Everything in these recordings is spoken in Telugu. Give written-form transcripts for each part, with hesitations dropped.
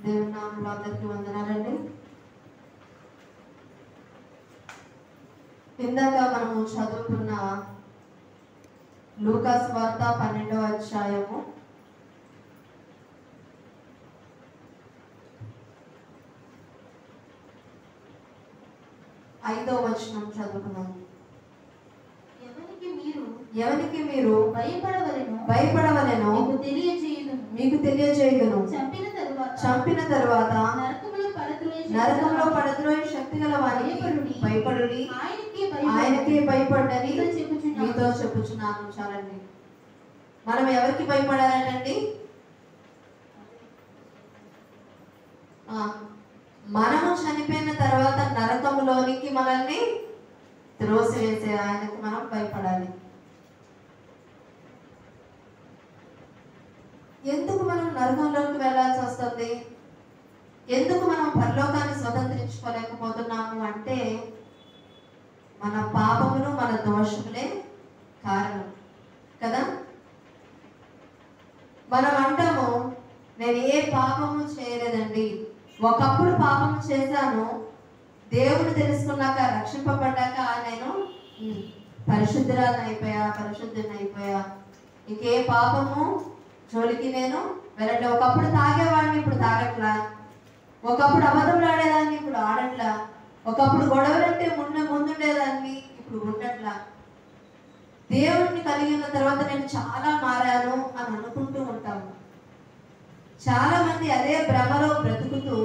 దేవుని నామములో అందరికీ వందనాలండి. ఇందాక మనము చదువుకున్న లూకా సువార్త 12వ అధ్యాయము 5వ వచనం చదువుకున్నాము. ఎవరికి మీరు భయపడవలెను మీకు తెలియజేయుదును. చంపిన తరువాత నరకంలో పడద్రోయు శక్తి గల వారికి భయపడుడి, ఆయనకే భయపడని మీతో చెప్పుచున్నాను. చాలండి. మనం ఎవరికి భయపడాలండి? మనము చనిపోయిన తర్వాత నరకంలోనికి మనల్ని త్రోసివేసే ఆయనకు మనం భయపడాలి. ఎందుకు మనం నరకంలోకి వెళ్ళాల్సి వస్తుంది? ఎందుకు మనం పరలోకాన్ని స్వతంత్రించుకోలేకపోతున్నాము అంటే మన పాపములు, మన దోషములే కారణం కదా. మనం అంటాము, నేను ఏ పాపము చేయలేదండి, ఒకప్పుడు పాపం చేశాను, దేవుడు తెలుసుకున్నాక రక్షింపబడ్డాక నేను పరిశుద్ధురాలను అయిపోయా, ఇంకే పాపము జోలికి నేను వెళ్ళండి. ఒకప్పుడు తాగేవాడిని, ఇప్పుడు తాగట్లా. ఒకప్పుడు అబద్ధం ఆడేదాన్ని, ఇప్పుడు ఆడట్లా. ఒకప్పుడు గొడవలంటే ముందుండేదాన్ని, ఇప్పుడు ఉండట్లా. దేవుడిని కలిగి ఉన్న తర్వాత నేను చాలా మారాను అని అనుకుంటూ ఉంటాము. చాలా మంది అదే భ్రమలో బ్రతుకుతూ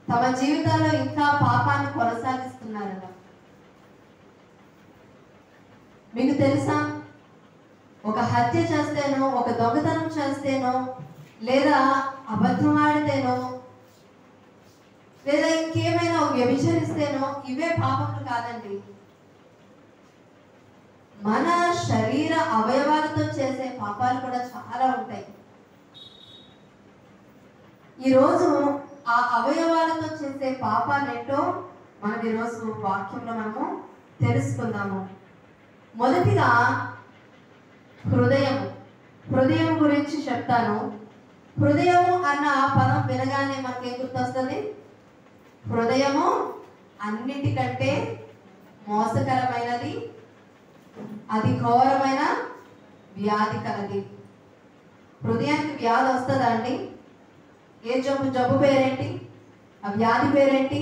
తమ జీవితాల్లో ఇంకా పాపాన్ని కొనసాగిస్తున్నారట. మీకు తెలుసా, ఒక హత్య చేస్తేనో, ఒక దొంగతనం చేస్తేనో, లేదా అబద్ధం ఆడితేనో, లేదా ఇంకేమైనా వ్యభిచరిస్తేనో ఇవే పాపములు కాదండి. మన శరీర అవయవాలతో చేసే పాపాలు కూడా చాలా ఉంటాయి. ఈరోజు ఆ అవయవాలతో చేసే పాపాలేంటో మనం ఈరోజు వాక్యంలో మనము తెలుసుకుందాము. మొదటిగా హృదయం గురించి చెప్తాను. హృదయము అన్న పదం వినగానే మనకేం గుర్తొస్తుంది? హృదయము అన్నిటికంటే మోసకరమైనది, అది ఘోరమైన వ్యాధి కలది. హృదయానికి వ్యాధి వస్తుందా అండి? ఏ జబ్బు పేరేంటి? ఆ వ్యాధి పేరేంటి?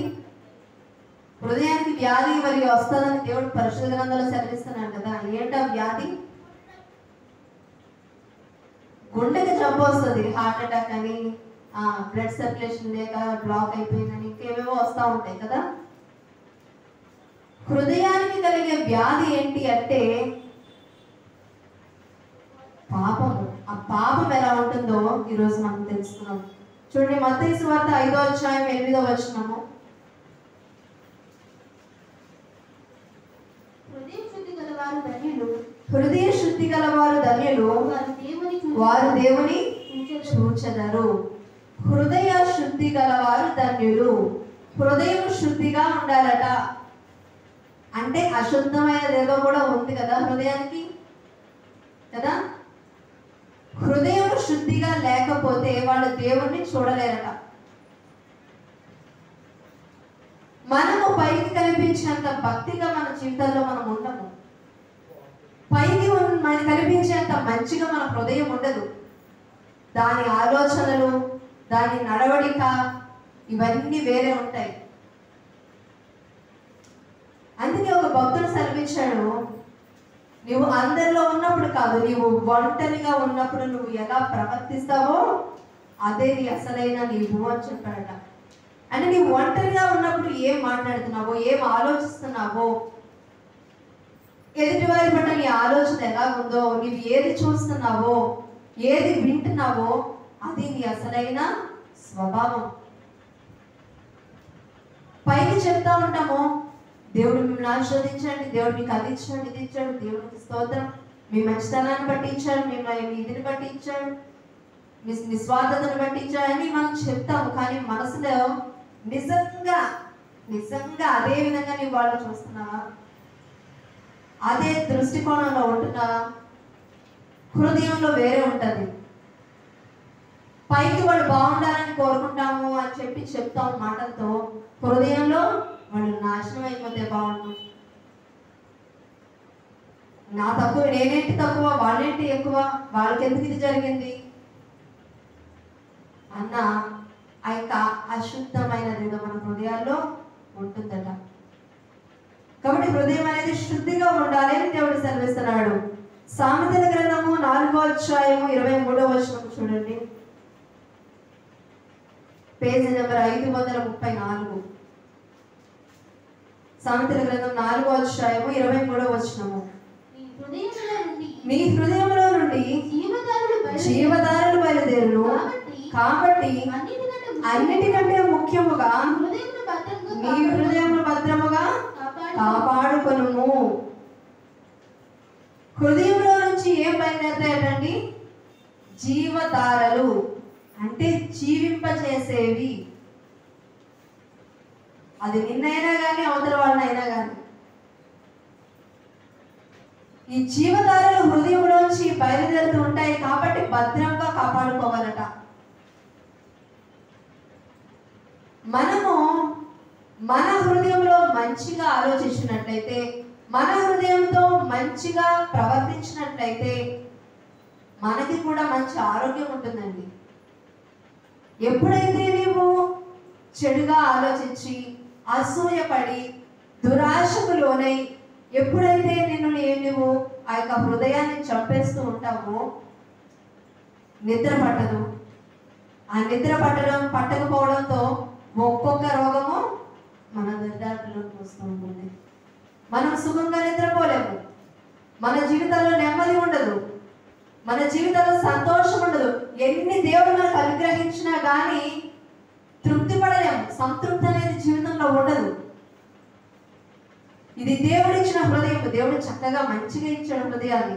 హృదయానికి వ్యాధి మరి వస్తుందని దేవుడు పరిశుద్ధ గ్రంథంలో సెలవిస్తున్నాడు కదా. ఏంటా వ్యాధి? గుండెకి జబ్బు వస్తుంది, హార్ట్ అటాక్ అని, బ్లడ్ సర్క్యులేషన్ లేక బ్లాక్ అయిపోయిందని, ఇంకేవేవో వస్తూ ఉంటాయి కదా. హృదయానికి కలిగే వ్యాధి ఏంటి అంటే పాపము. ఆ పాపం ఎలా ఉంటుందో ఈరోజు మనం తెలుసుకున్నాం. చూడండి, మత్తయి సువార్త 5వ అధ్యాయం 8వ వచనము. హృదయ శుద్ధి గలవారు ధన్యులు, వారు దేవుని చూచెదరు. హృదయ శుద్ధి గలవారు ధన్యులు. హృదయం శుద్ధిగా ఉండాలట. అంటే అశుద్ధమైనది ఏదో కూడా ఉంది కదా హృదయానికి కదా. హృదయం శుద్ధిగా లేకపోతే వాళ్ళు దేవుణ్ణి చూడలేరట. మనము పైకి కనిపించేంత భక్తిగా మన జీవితాల్లో మనం ఉండము. పైకి మనకి కనిపించేంత మంచిగా మన హృదయం ఉండదు. దాని ఆలోచనలు, దాని నడవడిక ఇవన్నీ వేరే ఉంటాయి. అందుకే ఒక భక్తుడు సెలవించాడు, నువ్వు అందరిలో ఉన్నప్పుడు కాదు, నీవు ఒంటరిగా ఉన్నప్పుడు నువ్వు ఎలా ప్రవర్తిస్తావో అదే నీ అసలైన నీవు అని చెప్పాడట. అంటే నీవు ఒంటరిగా ఉన్నప్పుడు ఏం మాట్లాడుతున్నావో, ఏం ఆలోచిస్తున్నావో, ఎదుటివారి పట్ల నీ ఆలోచన ఎలా ఉందో, నీవు ఏది చూస్తున్నావో, ఏది వింటున్నావో అది నీ అసలైన స్వభావం. పైకి చెప్తా ఉంటాము, దేవుడు మిమ్మల్ని ఆశీర్వదించండి, దేవుడు మీకు అది ఇచ్చాడు, ఇది ఇచ్చాడు, దేవుడికి స్తోత్రం, మీ మంచితనాన్ని బట్టి ఇచ్చాడు, మిమ్మల్ని మీ ఇదిని బట్టి ఇచ్చాడు, మీ నిస్వార్థతను బట్టి ఇచ్చాడని మనం చెప్తాము. కానీ మనసులో నిజంగా అదే విధంగా నీ వాళ్ళు చూస్తున్నావా? అదే దృష్టికోణంలో ఉంటున్నావా? హృదయంలో వేరే ఉంటుంది. పైకి వాళ్ళు బాగుండాలని కోరుకుంటాము అని చెప్పి చెప్తాం మాటలతో, హృదయంలో వాళ్ళు నాశనం అయిపోతే బాగుండు. నా తక్కువ, నేనేంటి తక్కువ, వాళ్ళేంటి ఎక్కువ, వాళ్ళకి ఎందుకు ఇది జరిగింది అన్న ఆ యొక్క అశుద్ధమైనది ఏదో మన హృదయాల్లో ఉంటుందట. కాబట్టి హృదయం అనేది శుద్ధిగా ఉండాలి అని దేవుడు సెలవిస్తున్నాడు. సామెతల గ్రంథము 4:23 చూడండి, పేజీ నెంబర్ 534. సామెతల గ్రంథం 4:23. నీ హృదయంలో నుండి జీవధారలు బయలుదేరును, కాబట్టి అన్నిటికంటే ముఖ్యముగా నీ హృదయమును భద్రముగా కాపాడుకొనుము. హృదయంలో నుంచి ఏం బయలుదేరుతాయండి? జీవధారలు, అంటే జీవింపచేసేవి. అది నిన్నైనా కానీ అవతల వాళ్ళనైనా కానీ ఈ జీవధారలు హృదయంలోంచి బయలుదేరుతూ ఉంటాయి. కాబట్టి భద్రంగా కాపాడుకోవాలట. మనము మన హృదయంలో మంచిగా ఆలోచించినట్లయితే, మన హృదయంతో మంచిగా ప్రవర్తించినట్లయితే మనకి కూడా మంచి ఆరోగ్యం ఉంటుందండి. ఎప్పుడైతే నీవు చెడుగా ఆలోచించి, అసూయపడి, దురాశకు లోనై, ఎప్పుడైతే నువ్వు ఆ యొక్క హృదయాన్ని చంపేస్తూ ఉంటావో నిద్ర పట్టదు. ఆ నిద్ర పట్టకపోవడంతో ఒక్కొక్క రోగము మన దరిదాపుల్లోకి వస్తూ ఉంటుంది. మనం సుఖంగా నిద్రపోలేము, మన జీవితంలో నెమ్మది ఉండదు, మన జీవితంలో సంతోషం ఉండదు. ఎన్ని దేవుడు మనకు అనుగ్రహించినా కానీ తృప్తి పడలేము. సంతృప్తి అనేది జీవితంలో ఉండదు. ఇది దేవుడు ఇచ్చిన హృదయం. దేవుడు చక్కగా మంచిగా ఇచ్చాడు హృదయాన్ని,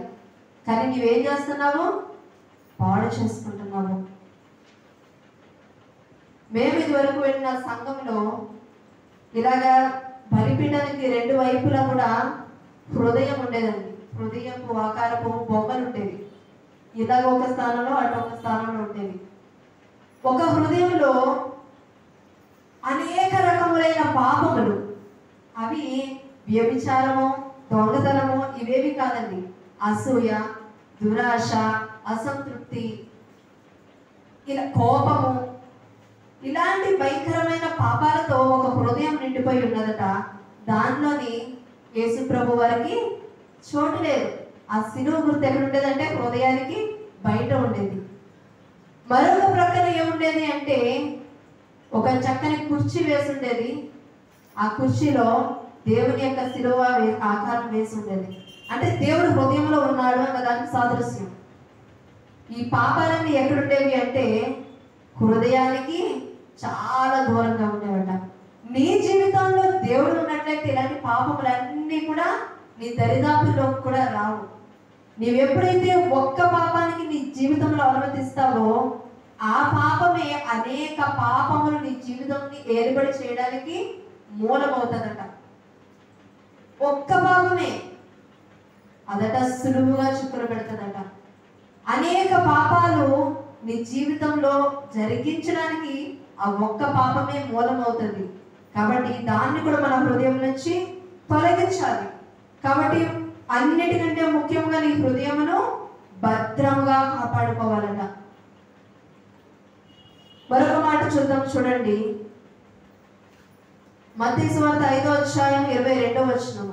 కానీ నువ్వేం చేస్తున్నావు? పాడు చేసుకుంటున్నావు. మేము ఇదివరకు వెళ్ళిన సంఘంలో ఇలాగా బలిపీఠానికి 2 వైపులా కూడా హృదయం ఉండేదండి. హృదయపు ఆకారపు బొమ్మలు ఉండేవి. ఇలాగ ఒక స్థానంలో, అటు ఒక స్థానంలో ఉండేవి. ఒక హృదయంలో అనేక రకములైన పాపములు, అవి వ్యభిచారము, దొంగతనము ఇవేవి కాదండి. అసూయ, దురాశ, అసంతృప్తి, ఇలా కోపము, ఇలాంటి భయంకరమైన పాపాలతో ఒక హృదయం నిండిపోయి ఉన్నదట. దానిలోని యేసు ప్రభు వారికి చోటు లేదు. ఆ శిలువ గుర్తు ఎక్కడ ఉండేదంటే హృదయానికి బయట ఉండేది. మరొక ప్రక్కన ఏముండేది అంటే ఒక చక్కని కుర్చీ వేసి ఉండేది. ఆ కుర్చీలో దేవుని యొక్క శిలువ ఆకారం వేసి ఉండేది. అంటే దేవుడు హృదయంలో ఉన్నాడు అన్న దానికి సాదృశ్యం. ఈ పాపాలన్నీ ఎక్కడుండేవి అంటే హృదయానికి చాలా దూరంగా ఉండేవట. నీ జీవితంలో దేవుడు ఉన్నట్లయితే ఇలాంటి పాపములన్నీ కూడా నీ దరిదాపుల్లో కూడా రావు. నీవెప్పుడైతే ఒక్క పాపానికి నీ జీవితంలో అనుమతిస్తావో ఆ పాపమే అనేక పాపములు నీ జీవితాన్ని ఏర్పడి చేయడానికి మూలమవుతుందట. ఒక్క పాపమే అదట సులువుగా చిక్కులు పెడుతుందట. అనేక పాపాలు నీ జీవితంలో జరిగించడానికి ఆ ఒక్క పాపమే మూలమవుతుంది. కాబట్టి దాన్ని కూడా మన హృదయం నుంచి తొలగించాలి. కాబట్టి అన్నిటికంటే ముఖ్యంగా నీ హృదయమును భద్రంగా కాపాడుకోవాలట. మరొక మాట చూద్దాం, చూడండి. మత్తయి సువార్త 5:22.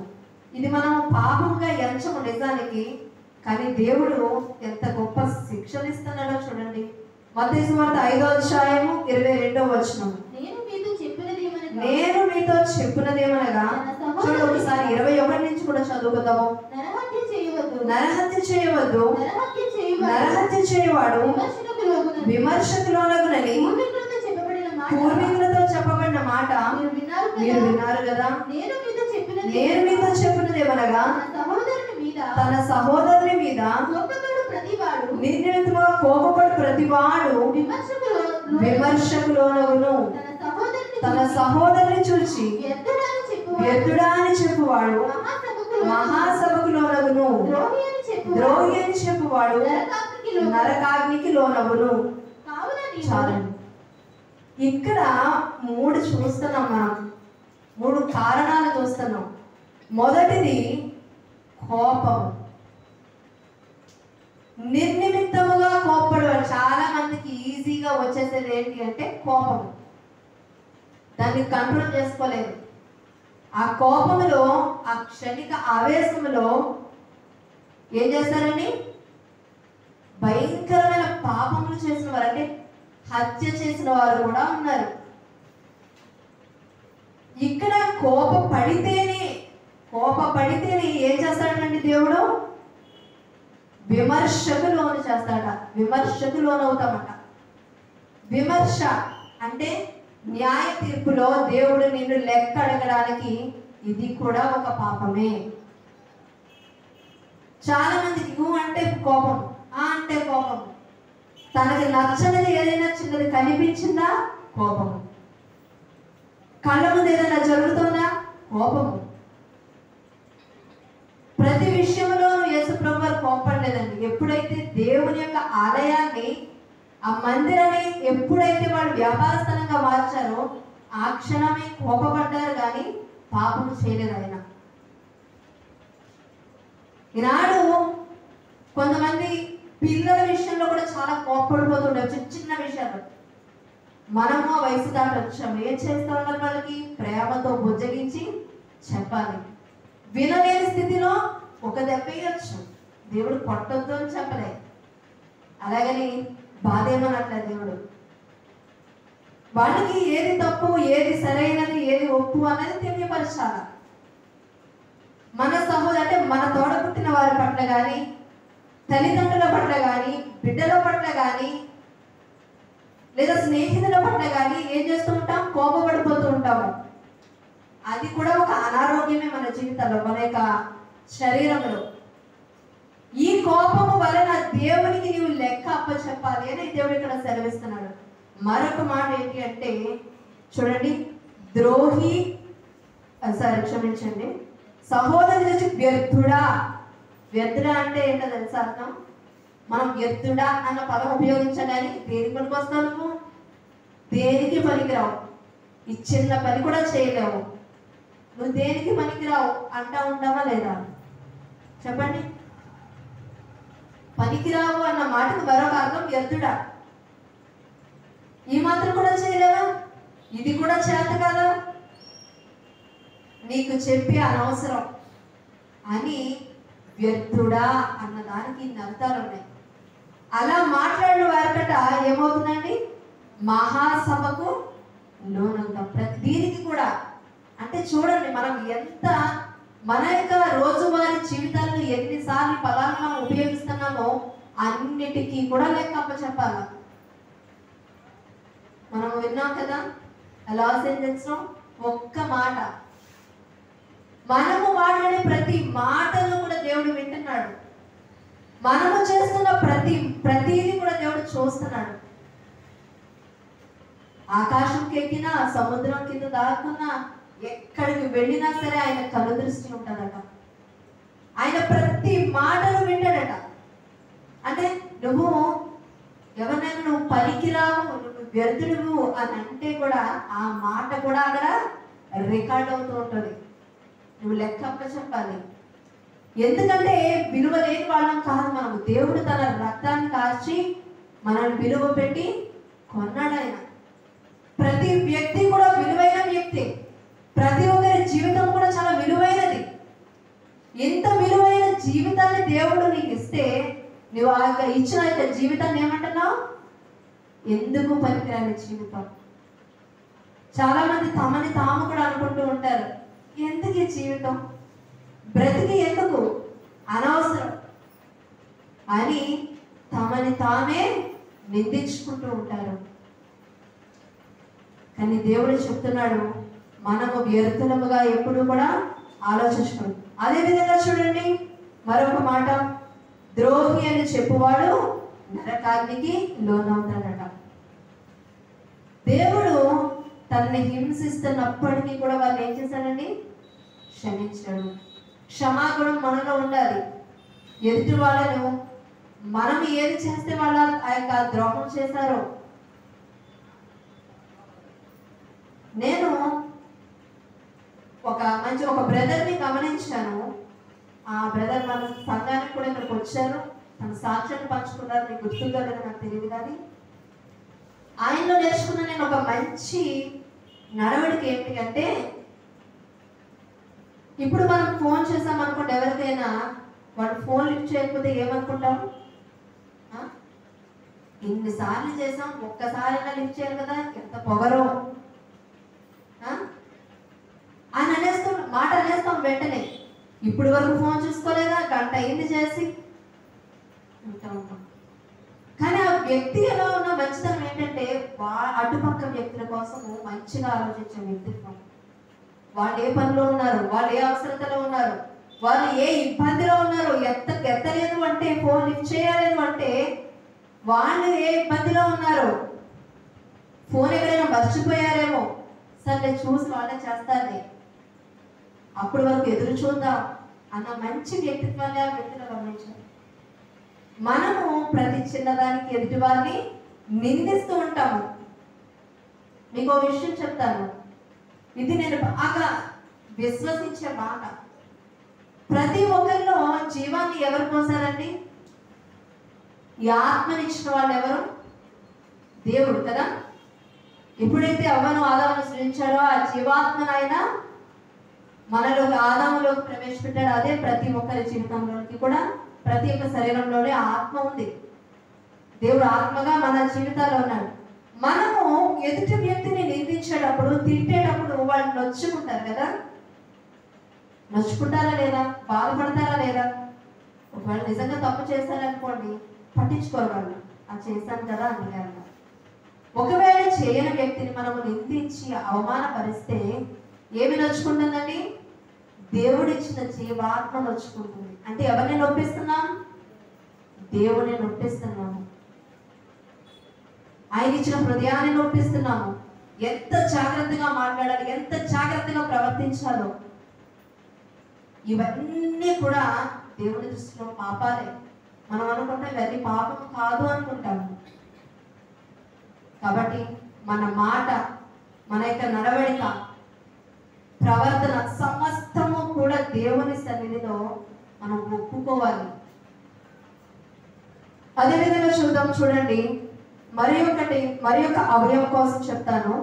ఇది మనం పాపంగా ఎంచము నిజానికి, కానీ దేవుడు ఎంత గొప్ప శిక్షణ ఇస్తున్నాడో చూడండి. మత్తయి సువార్త 5:22. నేను మీతో చెప్పినదేమనగా, చూడండి ఒకసారి 21 నుంచి కూడా చదువుకుందాము. నరహత్య చేయవద్దు, నరహత్య చేయవాడు విమర్శకు లోనగునని పూర్వీకులతో చెప్పబడిన మాట మీరు విన్నారు కదా. నేను మీతో చెప్పినదేమనగా, తన సహోదరుని మీద నిర్నిమిత్తముగా కోపపడు ప్రతివాడు విమర్శకు లోనగును. తన సహోదరుని చూచి వ్యర్థుడా అని చెప్పువాడు మహాసభకు లోనగును. ద్రోహి అని చెప్పువాడు నరకాగ్నికి లోనగును. చాలండి. ఇక్కడ 3 చూస్తున్నాం మనం, 3 కారణాలు చూస్తున్నాం. మొదటిది కోపం. నిర్నిమిత్తముగా కోపడు. చాలా మందికి ఈజీగా వచ్చేసేది ఏంటి అంటే కోపం. దాన్ని కంట్రోల్ చేసుకోలేదు. ఆ కోపములో, ఆ క్షణిక ఆవేశములో ఏం చేస్తారని భయంకరమైన పాపములు చేసిన వారు, అంటే హత్య చేసిన వారు కూడా ఉన్నారు. ఇక్కడ కోపపడితేనే ఏం చేస్తాడండి దేవుడు? విమర్శకు లోను చేస్తాడ. విమర్శకు లోనవుతామట. విమర్శ అంటే న్యాయ తీర్పులో దేవుడు నిన్ను లెక్క అడగడానికి ఇది కూడా ఒక పాపమే. చాలా మందికి అంటే కోపం, అంటే కోపం. తనకి నచ్చనిది ఏదైనా చిన్నది కనిపించిందా కోపము. కళ్ళ ముందు ఏదైనా జరుగుతుందా కోపము. ప్రతి విషయంలోనూ యేసుప్రభు వారు కోపడలేదండి. ఎప్పుడైతే దేవుని యొక్క ఆలయాన్ని, ఆ మందిరాన్ని ఎప్పుడైతే వాళ్ళు వ్యాపార స్థలంగా మార్చారో ఆ క్షణమే కోపపడ్డారు, కానీ పాపము చేయలేదు ఆయన. ఈనాడు కొంతమంది పిల్లల విషయంలో కూడా చాలా కోపడిపోతుంటారు, చిన్న చిన్న విషయాలు. మనము ఆ వయసు దాటి వచ్చాము, ఏం చేస్తూ ఉన్నారు? వాళ్ళకి ప్రేమతో బుజ్జగించి చెప్పాలి. వినలేని స్థితిలో ఒక దెబ్బ వేయచ్చు, దేవుడు కొట్టొద్దు అని చెప్పలే. అలాగని బాధ ఏమనట్లేదు దేవుడు. వాళ్ళకి ఏది తప్పు, ఏది సరైనది, ఏది ఒప్పు అనేది తెలియపరచాల. మన సహోదరు అంటే మన తోడ పుట్టిన వారి పట్ల కానీ, తల్లిదండ్రుల పట్ల కానీ, బిడ్డల పట్ల కానీ, లేదా స్నేహితుల పట్ల కానీ ఏం చేస్తూ ఉంటాం? కోపపడిపోతూ ఉంటాము. అది కూడా ఒక అనారోగ్యమే మన జీవితంలో, మన యొక్క శరీరంలో. ఈ కోపము వలన దేవునికి నీవు లెక్క అప్పచెప్పాలి అని దేవుడు ఇక్కడ సెలవిస్తున్నాడు. మరొక మాట ఏంటి అంటే చూడండి, ద్రోహి క్షమించండి, సహోదరుని నుంచి వ్యర్థుడా. వ్యర్థుడా అంటే ఏంటో తెలుసా అర్థం? మనం వ్యర్థుడా అన్న పదం ఉపయోగించగానే దేనికి పనికొస్తావు? నువ్వు దేనికి పనికిరావు, ఈ చిన్న పని కూడా చేయలేవు, నువ్వు దేనికి పనికిరావు అంటా ఉంటావా లేదా? చెప్పండి. పనికిరావు అన్న మాటకు మరొక అర్థం వ్యర్థుడా. ఈ మాత్రం కూడా చేయలేవా? ఇది కూడా చేత కదా, నీకు చెప్పి అనవసరం అని వ్యర్థుడా అన్న దానికి ఇన్ని అర్థాలు ఉన్నాయి. అలా మాట్లాడిన వారికట ఏమవుతుందండి? మహాసభకు లోనవుతాం. ప్రతి దీనికి కూడా అంటే చూడండి, మనం ఎంత మన యొక్క రోజువారీ జీవితాలను ఎన్నిసార్లు పదాలను ఉపయోగిస్తున్నామో అన్నిటికీ కూడా లెక్క అప్పచెప్పాలి. మనం విన్నాం కదా లాస్ ఏంజల్స్ లో ఒక్క మాట, మనము మాట్లాడే ప్రతి మాటను కూడా దేవుడు వింటున్నాడు. మనము చేస్తున్న ప్రతిదీ కూడా దేవుడు చూస్తున్నాడు. ఆకాశంకి ఎక్కినా, సముద్రం కింద దాక్కున్నా, ఎక్కడికి వెళ్ళినా సరే ఆయన కను దృష్టి ఉంటుందట. ఆయన ప్రతి మాటను వింటాడట. అంటే నువ్వు ఎవరినైనా నువ్వు పనికిరావు, నువ్వు వ్యర్థుడు అని అంటే కూడా ఆ మాట కూడా అక్కడ రికార్డ్ అవుతూ ఉంటుంది. నువ్వు లెక్క చెప్పాలి. ఎందుకంటే విలువ లేని వాళ్ళం కాదు మనము. దేవుడు తన రక్తాన్ని కార్చి మనల్ని విలువ పెట్టి కొన్నాడు ఆయన. ప్రతి వ్యక్తి కూడా విలువైన వ్యక్తి. ప్రతి ఒక్కరి జీవితం కూడా చాలా విలువైనది. ఎంత విలువైన జీవితాన్ని దేవుడు నీకు ఇస్తే నువ్వు ఆ ఇచ్చిన యొక్క జీవితాన్ని ఏమంటున్నావు? ఎందుకు పనికిరాని జీవితం. చాలా మంది తమని తాము కూడా అనుకుంటూ ఉంటారు, ఎందుకు ఈ జీవితం, బ్రతికి ఎందుకు, అనవసరం అని తమని తామే నిందించుకుంటూ ఉంటారు. కానీ దేవుడు చెప్తున్నాడు, మనము వ్యర్థులముగా ఎప్పుడు కూడా ఆలోచించుకోండి. అదేవిధంగా చూడండి మరొక మాట, ద్రోహి అని చెప్పువాడు నరకాగ్నికి లోనవుతాడట. దేవుడు తనని హింసిస్తున్నప్పటికీ కూడా వాళ్ళు ఏం చేశాడండి? క్షమించాడు. క్షమాగుణం మనలో ఉండాలి. ఎదుటి వాళ్ళను మనం ఏది చేస్తే వాళ్ళ ఆ యొక్క ద్రోహం చేశారో, నేను ఒక బ్రదర్ని గమనించాను. ఆ బ్రదర్ మన సంఘానికి కూడా ఇక్కడికి వచ్చారు, తన సాక్ష్యాన్ని పంచుకున్నారు. మీకు గుర్తుందో లేదో నాకు తెలియదు, కానీ ఆయనలో నేర్చుకున్న నేను ఒక మంచి నడవడిక ఏంటి అంటే, ఇప్పుడు మనం ఫోన్ చేసాం అనుకోండి ఎవరికైనా, వాడు ఫోన్ లిఫ్ట్ చేయకపోతే ఏమనుకుంటాం? ఇన్నిసార్లు చేసాం, ఒక్కసారైనా లిఫ్ట్ చేయాలి కదా, ఎంత పొగరో ఆయన మాట అనేస్తాం వెంటనే. ఇప్పుడు వరకు ఫోన్ చూసుకోలేదా, గంట అయింది చేసి ఉంటాం. కానీ ఆ వ్యక్తి ఎలా ఉన్న మంచితనం ఏంటంటే, అటుపక్క వ్యక్తుల కోసము మంచిగా ఆలోచించే వ్యక్తిత్వం. వాళ్ళు ఏ పనిలో ఉన్నారు, వాళ్ళు ఏ అవసరతలో ఉన్నారు, వాళ్ళు ఏ ఇబ్బందిలో ఉన్నారు, ఎత్తలేదు అంటే, ఫోన్ లిఫ్ట్ చేయలేదు అంటే వాళ్ళు ఏ ఇబ్బందిలో ఉన్నారు, ఫోన్ ఎక్కడైనా మర్చిపోయారేమో, సరే చూసి వాళ్ళే చేస్తారులే, అప్పటి వరకు ఎదురు చూద్దాం అన్న మంచి వ్యక్తిత్వాన్ని ఆ వ్యక్తిలో గమనించాలి. మనము ప్రతి చిన్నదానికి ఎదుటి వారిని నిందిస్తూ ఉంటాము. మీకు ఒక విషయం చెప్తాను, ఇది నేను బాగా విశ్వసించే మాట. ప్రతి ఒక్కరిలో జీవాన్ని ఎవరు పోసారండి? ఈ ఆత్మనిచ్చిన వాళ్ళు ఎవరు? దేవుడు కదా. ఎప్పుడైతే అవ్వను ఆదామును సృజించాడో ఆ జీవాత్మను ఆయన మనలో ఆదాములోకి ప్రవేశపెట్టాడు. అదే ప్రతి ఒక్కరి జీవితంలోకి కూడా, ప్రతి ఒక్క శరీరంలోనే ఆత్మ ఉంది. దేవుడు ఆత్మగా మన జీవితాల్లో ఉన్నాడు. మనము ఎదుటి వ్యక్తిని నిందించేటప్పుడు, తిట్టేటప్పుడు వాళ్ళు నొచ్చుకుంటారు కదా. నొచ్చుకుంటారా లేదా? బాధపడతారా లేదా? ఒకవేళ నిజంగా తప్పు చేశారనుకోండి, పట్టించుకోరు వాళ్ళు, అది చేశాను కదా అని. ఒకవేళ చేయని వ్యక్తిని మనము నిందించి అవమానపరిస్తే ఏమి నొచ్చుకుంటుందండి? దేవుడిచ్చిన జీవాత్మ నొచ్చుకుంటుంది. అంటే ఎవరిని నొప్పిస్తున్నాం? దేవుడిని నొప్పిస్తున్నాము. ఆయన ఇచ్చిన హృదయాన్ని నొప్పిస్తున్నాము. ఎంత జాగ్రత్తగా మాట్లాడాలి, ఎంత జాగ్రత్తగా ప్రవర్తించాలో, ఇవన్నీ కూడా దేవుని దృష్టిలో పాపాలే. మనం అనుకుంటే ఇవన్నీ పాపం కాదు అనుకుంటాము. కాబట్టి మన మాట, మన యొక్క నడవడిక, ప్రవర్తన సమస్తము కూడా దేవుని సన్నిధిలో మనం ఒప్పుకోవాలి. అదేవిధంగా చూద్దాం, చూడండి, మరి ఒక అవయవం కోసం చెప్తాను.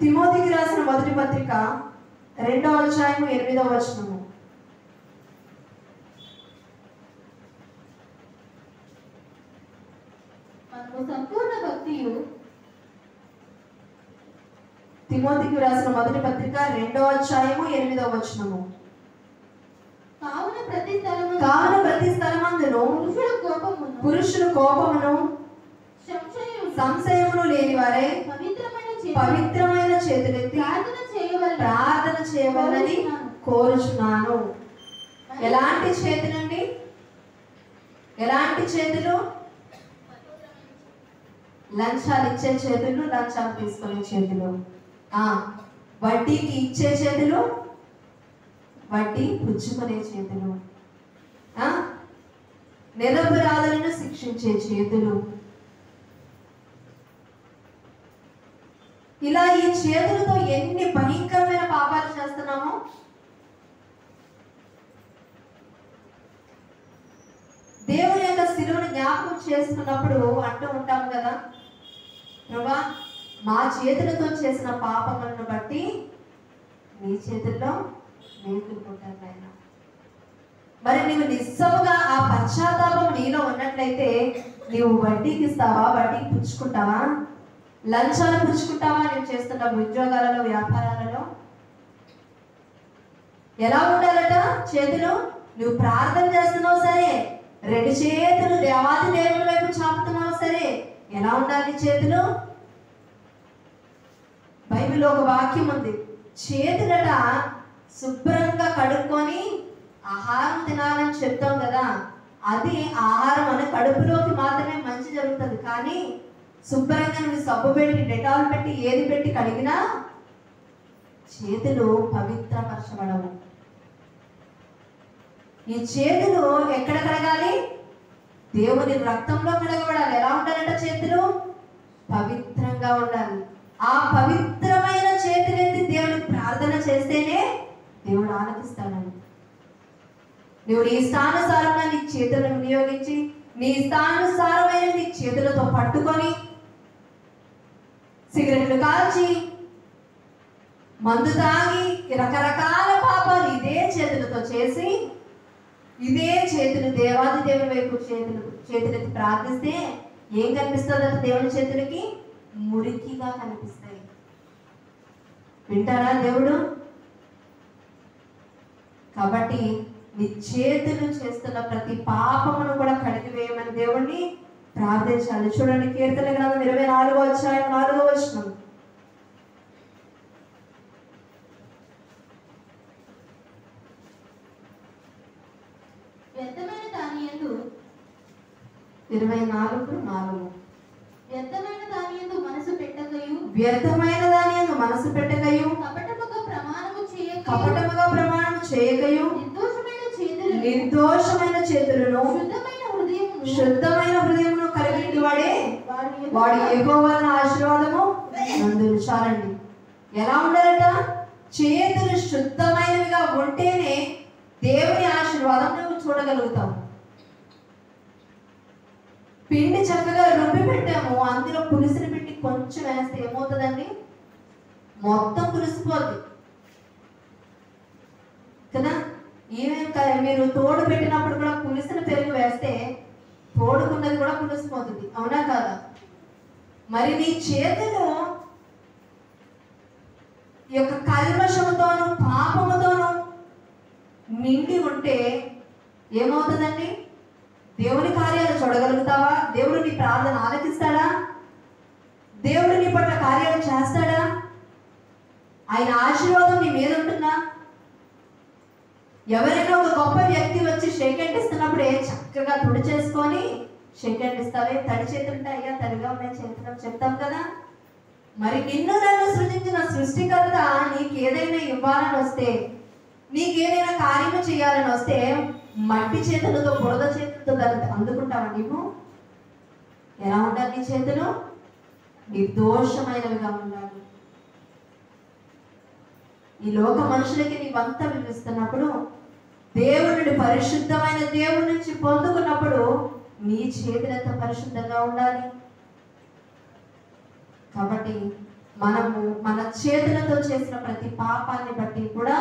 తిమోతికి రాసిన మొదటి పత్రిక 2వ అధ్యాయము 8వ వచనము. సంపూర్ణ భక్తియు, తిమోతికి రాసిన మొదటి పత్రిక 2వ అధ్యాయము 8వ వచనము. కావున ప్రతి స్థలమందును పురుషుల కోపమును సంశయమును లేని వారే పవిత్రమైన చేతులెత్తి ప్రార్థన చేయవలని కోరుచున్నాను. ఎలాంటి చేతులండి? ఎలాంటి చేతులు? లంచాలు ఇచ్చే చేతులు, లంచాలు తీసుకునే చేతులు, వడ్డీకి ఇచ్చే చేతులు, వడ్డీ పుచ్చుకునే చేతులు, నిరపరాధులను శిక్షించే చేతులు. ఇలా ఈ చేతులతో ఎన్ని భయంకరమైన పాపాలు చేస్తున్నామో. దేవుని యొక్క శిలువను జ్ఞాపకం చేసుకున్నప్పుడు అంటూ ఉంటాం కదా, ప్రభువా మా చేతులతో చేసిన పాపములను బట్టి నీ చేతుల్లో నేర్చుకుంటాను ఆయన. మరి నీవు నిస్సముగా ఆ పశ్చాత్తాపం నీలో ఉన్నట్లయితే నీవు వడ్డీకి ఇస్తావా? వడ్డీకి పుచ్చుకుంటావా? లంచాలు పుచ్చుకుంటావా? నువ్వు చేస్తున్న ఉద్యోగాలలో, వ్యాపారాలలో ఎలా ఉండాలట చేతులు? నువ్వు ప్రార్థన చేస్తున్నావు సరే, 2 చేతులు దేవాది దేవుని వైపు చాపుతున్నావు సరే, ఎలా ఉండాలి చేతులు? బైబిల్లో ఒక వాక్యం ఉంది, చేతులట శుభ్రంగా కడుక్కొని ఆహారం తినాలని చెప్తాం కదా, అది ఆహారం అనే కడుపులోకి మాత్రమే మంచి జరుగుతుంది. కానీ శుభ్రంగా నువ్వు సబ్బు పెట్టి, డెటాల్ పెట్టి, ఏది పెట్టి కడిగినా చేతులు పవిత్రపరచబడవు. ఈ చేతులు ఎక్కడ కడగాలి? దేవుని రక్తంలో కడగబడాలి. ఎలా ఉండాలంట చేతులు? పవిత్రంగా ఉండాలి. ఆ పవిత్రమైన చేతులెత్తి దేవుడికి ప్రార్థన చేస్తేనే దేవుడు ఆలకిస్తాడని. నువ్వు నీ ఇష్టానుసారంగా నీ చేతులను వినియోగించి నీ ఇష్టానుసారమైన నీ చేతులతో పట్టుకొని సిగరెట్లు కాల్చి మందు తాగి రకరకాల పాపాలు ఇదే చేతులతో చేసి ఇదే చేతులు దేవాది దేవుని వైపు చేతులెత్తి ప్రార్థిస్తే ఏం కనిపిస్తుందంటే దేవుని చేతులకి మురికిగా కనిపిస్తాయి. వింటారా దేవుడు? కాబట్టి నీ చేతులు చేస్తున్న ప్రతి పాపమును కూడా కడిగివేయమని దేవుణ్ణి ప్రార్థించాలి. చూడండి, కీర్తన గ్రంథం 24వ అధ్యాయం 4వ వచనం. వ్యర్థమైన దాని యందు 24:4 వ్యర్థమైన దాని యందు మనసు పెట్టకయు వ్యర్థమైన దాని యందు మనసు పెట్టకయు కపటముగా ప్రమాణము చేయకయు నిర్దోషమైన చేతులను శుద్ధమైన హృదయమును కలిగిన వాడి యెహోవా ఆశీర్వాదము నందును. చాలండి. ఎలా ఉండాలట? చేతులు శుద్ధమైనవిగా ఉంటేనే దేవుని ఆశీర్వాదం నువ్వు చూడగలుగుతావు. పిండి చక్కగా రుబ్బి పెట్టాము, అందులో పులుసుని పెట్టి కొంచెం వేస్తే ఏమవుతుందండి? మొత్తం పులిసిపోద్ది కదా. మీరు తోడు పెట్టినప్పుడు కూడా పులుసుని పెరుగు వేస్తే తోడుకున్నది కూడా పులిసిపోతుంది, అవునా కాదా? మరి నీ చేతులు ఈ యొక్క కల్మషముతోను పాపముతోను నిండి ఉంటే ఏమవుతుందండి? దేవుని కార్యాలు చూడగలుగుతావా? దేవుడు నీ ప్రార్థన ఆలకిస్తాడా? దేవుడు నీ పట్ల కార్యాలు చేస్తాడా? ఆయన ఆశీర్వాదం నీ మీద ఉంటుందా? ఎవరైనా ఒక గొప్ప వ్యక్తి వచ్చి షేక్ హ్యాండ్ ఇస్తున్నప్పుడు చక్కగా తుడి చేసుకొని షేక్ హ్యాండ్ ఇస్తావే? తడి చేతుంటే అయ్యా తడిగా ఉన్నాయి చేతులు చెప్తాం కదా. మరి నిన్ను నన్ను సృజించిన సృష్టికర్త నీకు ఏదైనా ఇవ్వాలని వస్తే, నీకేదైనా కార్యము చేయాలని వస్తే మట్టి చేతులతో బురద చేతులతో దాన్ని అందుకుంటావా నీవు? ఎలా ఉండాలి నీ చేతులు? నిర్దోషమైనవిగా ఉండాలి. ఈ లోక మనుషులకి నీవంతా విలువిస్తున్నప్పుడు, దేవుడి పరిశుద్ధమైన దేవుడి నుంచి పొందుకున్నప్పుడు నీ చేతులంతా పరిశుద్ధంగా ఉండాలి. కాబట్టి మనము మన చేతులతో చేసిన ప్రతి పాపాన్ని బట్టి కూడా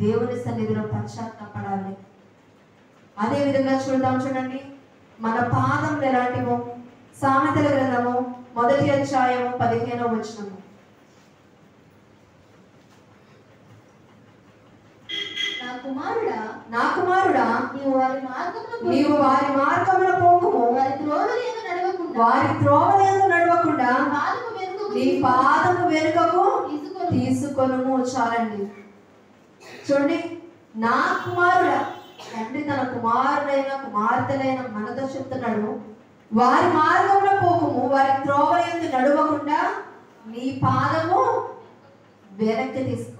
దేవుని సన్నిధిలో పశ్చాత్తాపడాలి. అదే విధంగా చూడండి, మన పాదములు ఎలాంటివో. సామెతల గ్రంథము 1వ అధ్యాయము 15వ వచనము. నా కుమారుడా నీవు వారి మార్గమున పోకుము, వారి త్రోవలందు నడవకుండా నీ పాదము వెనుకకు తీసుకొనుము. చాలండి. చూడండి, నా కుమారుడా, తండ్రి తన కుమార్తెలైన మనతో చెప్తున్నాడు, వారి మార్గంలో పోకుము, వారి త్రోవలందు నడవకుండా నీ పాదము వెనక్కి తీసుకో.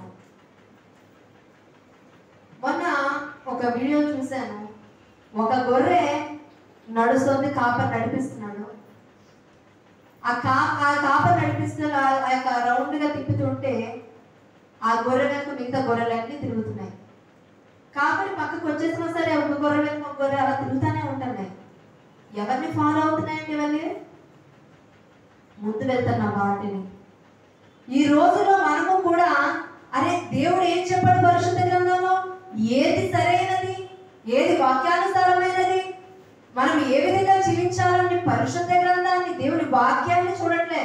మొన్న ఒక వీడియో చూశాను. ఒక గొర్రె నడుస్తుంది, కాపర్ నడిపిస్తున్నాడు. ఆ కాపర్ నడిపిస్తున్న ఆ యొక్క రౌండ్గా తిప్పుతుంటే ఆ గొర్రె వెనుక మిగతా గొర్రెలన్నీ తిరుగుతున్నాయి. కాపరి పక్కకు వచ్చేసినా సరే ఒక గొర్రె వెనుక ఒక గొర్రె అలా తిరుగుతూనే ఉంటున్నాయి. ఎవరిని ఫాలో అవుతున్నాయండి? ఇవన్నీ ముందు వెళ్తున్న వాటిని. ఈ రోజులో మనము కూడా అరే దేవుడు ఏం చెప్పాడు పరిశుద్ధ గ్రంథంలో? ఏది సరైనది, ఏది వాక్యానుసారమైనది, మనం ఏ విధంగా జీవించాలని పరిశుద్ధ గ్రంథాన్ని, దేవుని వాక్యాన్ని చూడట్లే.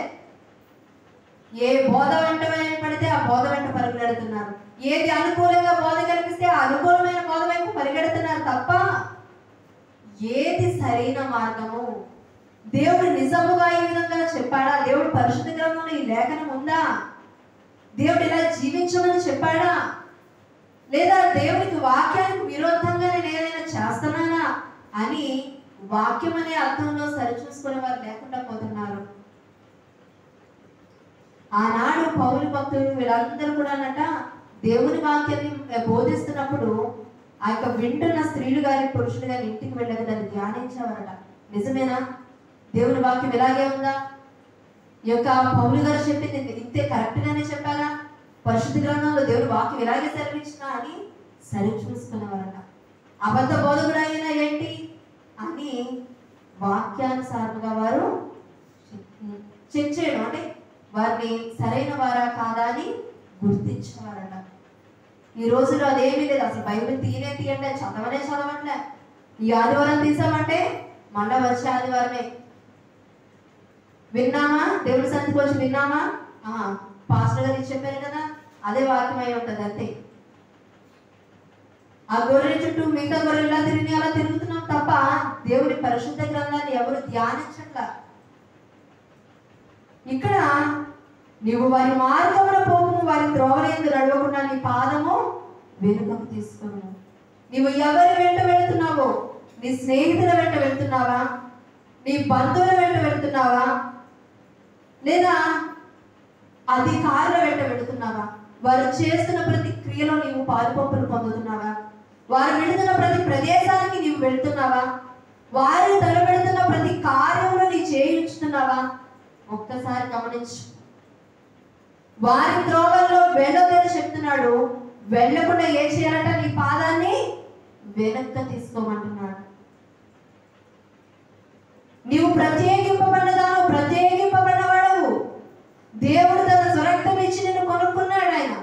ఏ బోధ వెంట పడితే ఆ బోధ వెంట పరిగెడుతున్నారు. ఏది అనుకూలంగా బోధ కనిపిస్తే ఆ అనుకూలమైన బోధ వైపు పరిగెడుతున్నారు తప్ప ఏది సరైన మార్గము, దేవుడు నిజముగా ఈ విధంగా చెప్పాడా, దేవుడు పరిశుద్ధ గ్రంథంలో ఈ లేఖనం ఉందా, దేవుడు ఇలా జీవించమని చెప్పాడా, లేదా దేవునికి వాక్యానికి విరోధంగా నేను ఏదైనా చేస్తున్నానా అని వాక్యం అనే అర్థంలో సరిచూసుకునే వారు లేకుండా పోతున్నారు. ఆనాడు పౌలు భక్తులు వీళ్ళందరూ కూడా దేవుని వాక్యాన్ని బోధిస్తున్నప్పుడు ఆ యొక్క వింటున్న స్త్రీలు గారి పురుషులు గారి ఇంటికి వెళ్ళక దాన్ని ధ్యానించేవారట. నిజమేనా? దేవుని వాక్యం ఇలాగే ఉందా? ఈ యొక్క పౌలు గారు చెప్పింది ఇంతే కరెక్ట్గానే చెప్పారా, పరిశుద్ధ గ్రంథంలో దేవుడు వాక్యం ఇలాగే సెలవిచ్చినా అని సరి చూసుకునేవారట. అబద్ధ బోధకుడు అయినా ఏంటి అని వాక్యానుసారంగా వారు చెక్ చేయడం, అంటే వారిని సరైన వారా కాదా అని గుర్తించేవారట. ఈ రోజులో అదేమీ లేదు. అసలు బైబిల్ తీయండి చదవట్లే. ఈ ఆదివారం తీసామంటే మళ్ళా వచ్చే ఆదివారమే. విన్నామా, దేవుడి సన్నిధికి వచ్చి విన్నామా, పాస్టర్ గారు చెప్పారు కదా, అదే వాక్యం అయి ఉంటుంది అంతే. ఆ గొర్రె చుట్టూ మిగతా గొర్రెలా అలా తిరుగుతున్నాం తప్ప దేవుడి పరిశుద్ధ గ్రంథాన్ని ఎవరు ధ్యానించట్లా. ఇక్కడ నీవు వారి మార్గంలో పోము, వారి త్రోవలందు నడవకుండా నీ పాదము వెనుకకు తీసుకును. నీవు ఎవరి వెంట వెళుతున్నావో, నీ స్నేహితుల వెంట వెళుతున్నావా, నీ బంధువుల వెంట వెళుతున్నావా, లేదా అధికారుల వెంట వెళుతున్నావా, వారు చేస్తున్న ప్రతి క్రియలో నీవు పాలుపంపులు పొందుతున్నావా, వారు వెళుతున్న ప్రతి ప్రదేశానికి నీవు వెళుతున్నావా, వారు తలబెడుతున్న ప్రతి కార్యంలో నీ చేయించుతున్నావా, ఒక్కసారి గమనించు. వారి త్రోవల్లో వెళ్ళొద్దని చెప్తున్నాడు, వెళ్ళకుండా ఏం చేయాలంట, నీ పాదాన్ని వెనక్కి తీసుకోమంటున్నాడు. నీవు ప్రత్యేకింపబడినదాను, ప్రత్యేకింపబడినవాడవు. దేవుడు తన స్వరక్తం ఇచ్చి నిన్ను కొనుక్కున్నాడు. ఆయన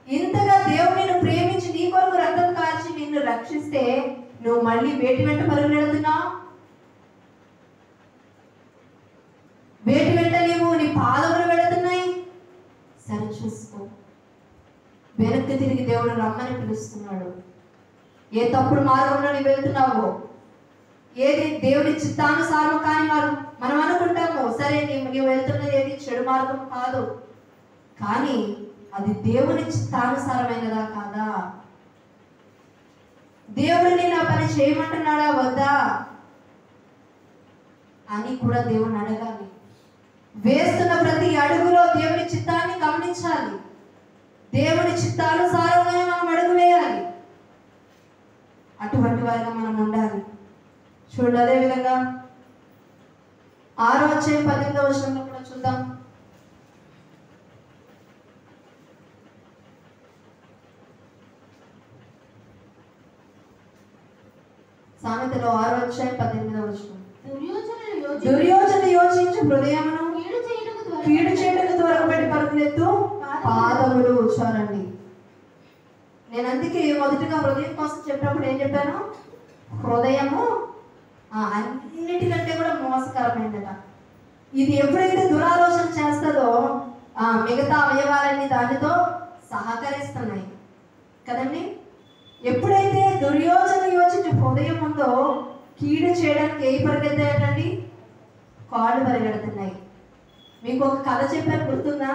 ఇంతగా దేవుడు నిన్ను ప్రేమించి నీ కొరకు రక్తం కార్చి నిన్ను రక్షిస్తే నువ్వు మళ్ళీ వేటి వెంట పరుగులు వెళుతున్నావు? వేటి వెంట నీ పాదములు వెళుతున్నాయి? సరి చూసుకో. వెనక్కి తిరిగి దేవుడు రమ్మని పిలుస్తున్నాడు. ఏ తప్పుడు మార్గంలో నీవు వెళ్తున్నావో, ఏది దేవుడి చిత్తానుసారం కాని మనం అనుకుంటాము, సరే నీవు వెళ్తున్నది ఏది చెడు మార్గం కాదు, కానీ అది దేవుని చిత్తానుసారమైనదా కాదా? దేవుడు నేను ఆ పని చేయమంటున్నాడా వద్దా అని కూడా దేవుడిని అడగాలి. వేస్తున్న ప్రతి అడుగులో దేవుని చిత్తాన్ని గమనించాలి. దేవుని చిత్తానుసారంగానే మనం అడుగు వేయాలి. అటువంటి వారిగా మనం ఉండాలి. చూడండి, అదే విధంగా 6వ అధ్యాయం 18వ వచనంలో కూడా చూద్దాం. సామెతలో 6వ అధ్యాయం 18వ వచనం. దుర్యోచన యోచించు హృదయమును కీడు చేయటకు త్వరపడి పరుగులెత్తు పాదములు. చూడండి, నేను అందుకే మొదటిగా హృదయం కోసం చెప్పినప్పుడు ఏం చెప్పాను? హృదయము అన్నిటికంటే కూడా మోసకరమైనదట. ఇది ఎప్పుడైతే దురాలోచన చేస్తుందో మిగతా అవయవాలన్నీ దానితో సహకరిస్తున్నాయి కదండి. ఎప్పుడైతే దుర్యోచన యోచించి హృదయం ఉందో కీడు చేయడానికి ఏ పరిగెత్తాయండి? కాళ్ళు పరిగెడుతున్నాయి. మీకు ఒక కథ చెప్పాను, గుర్తుందా?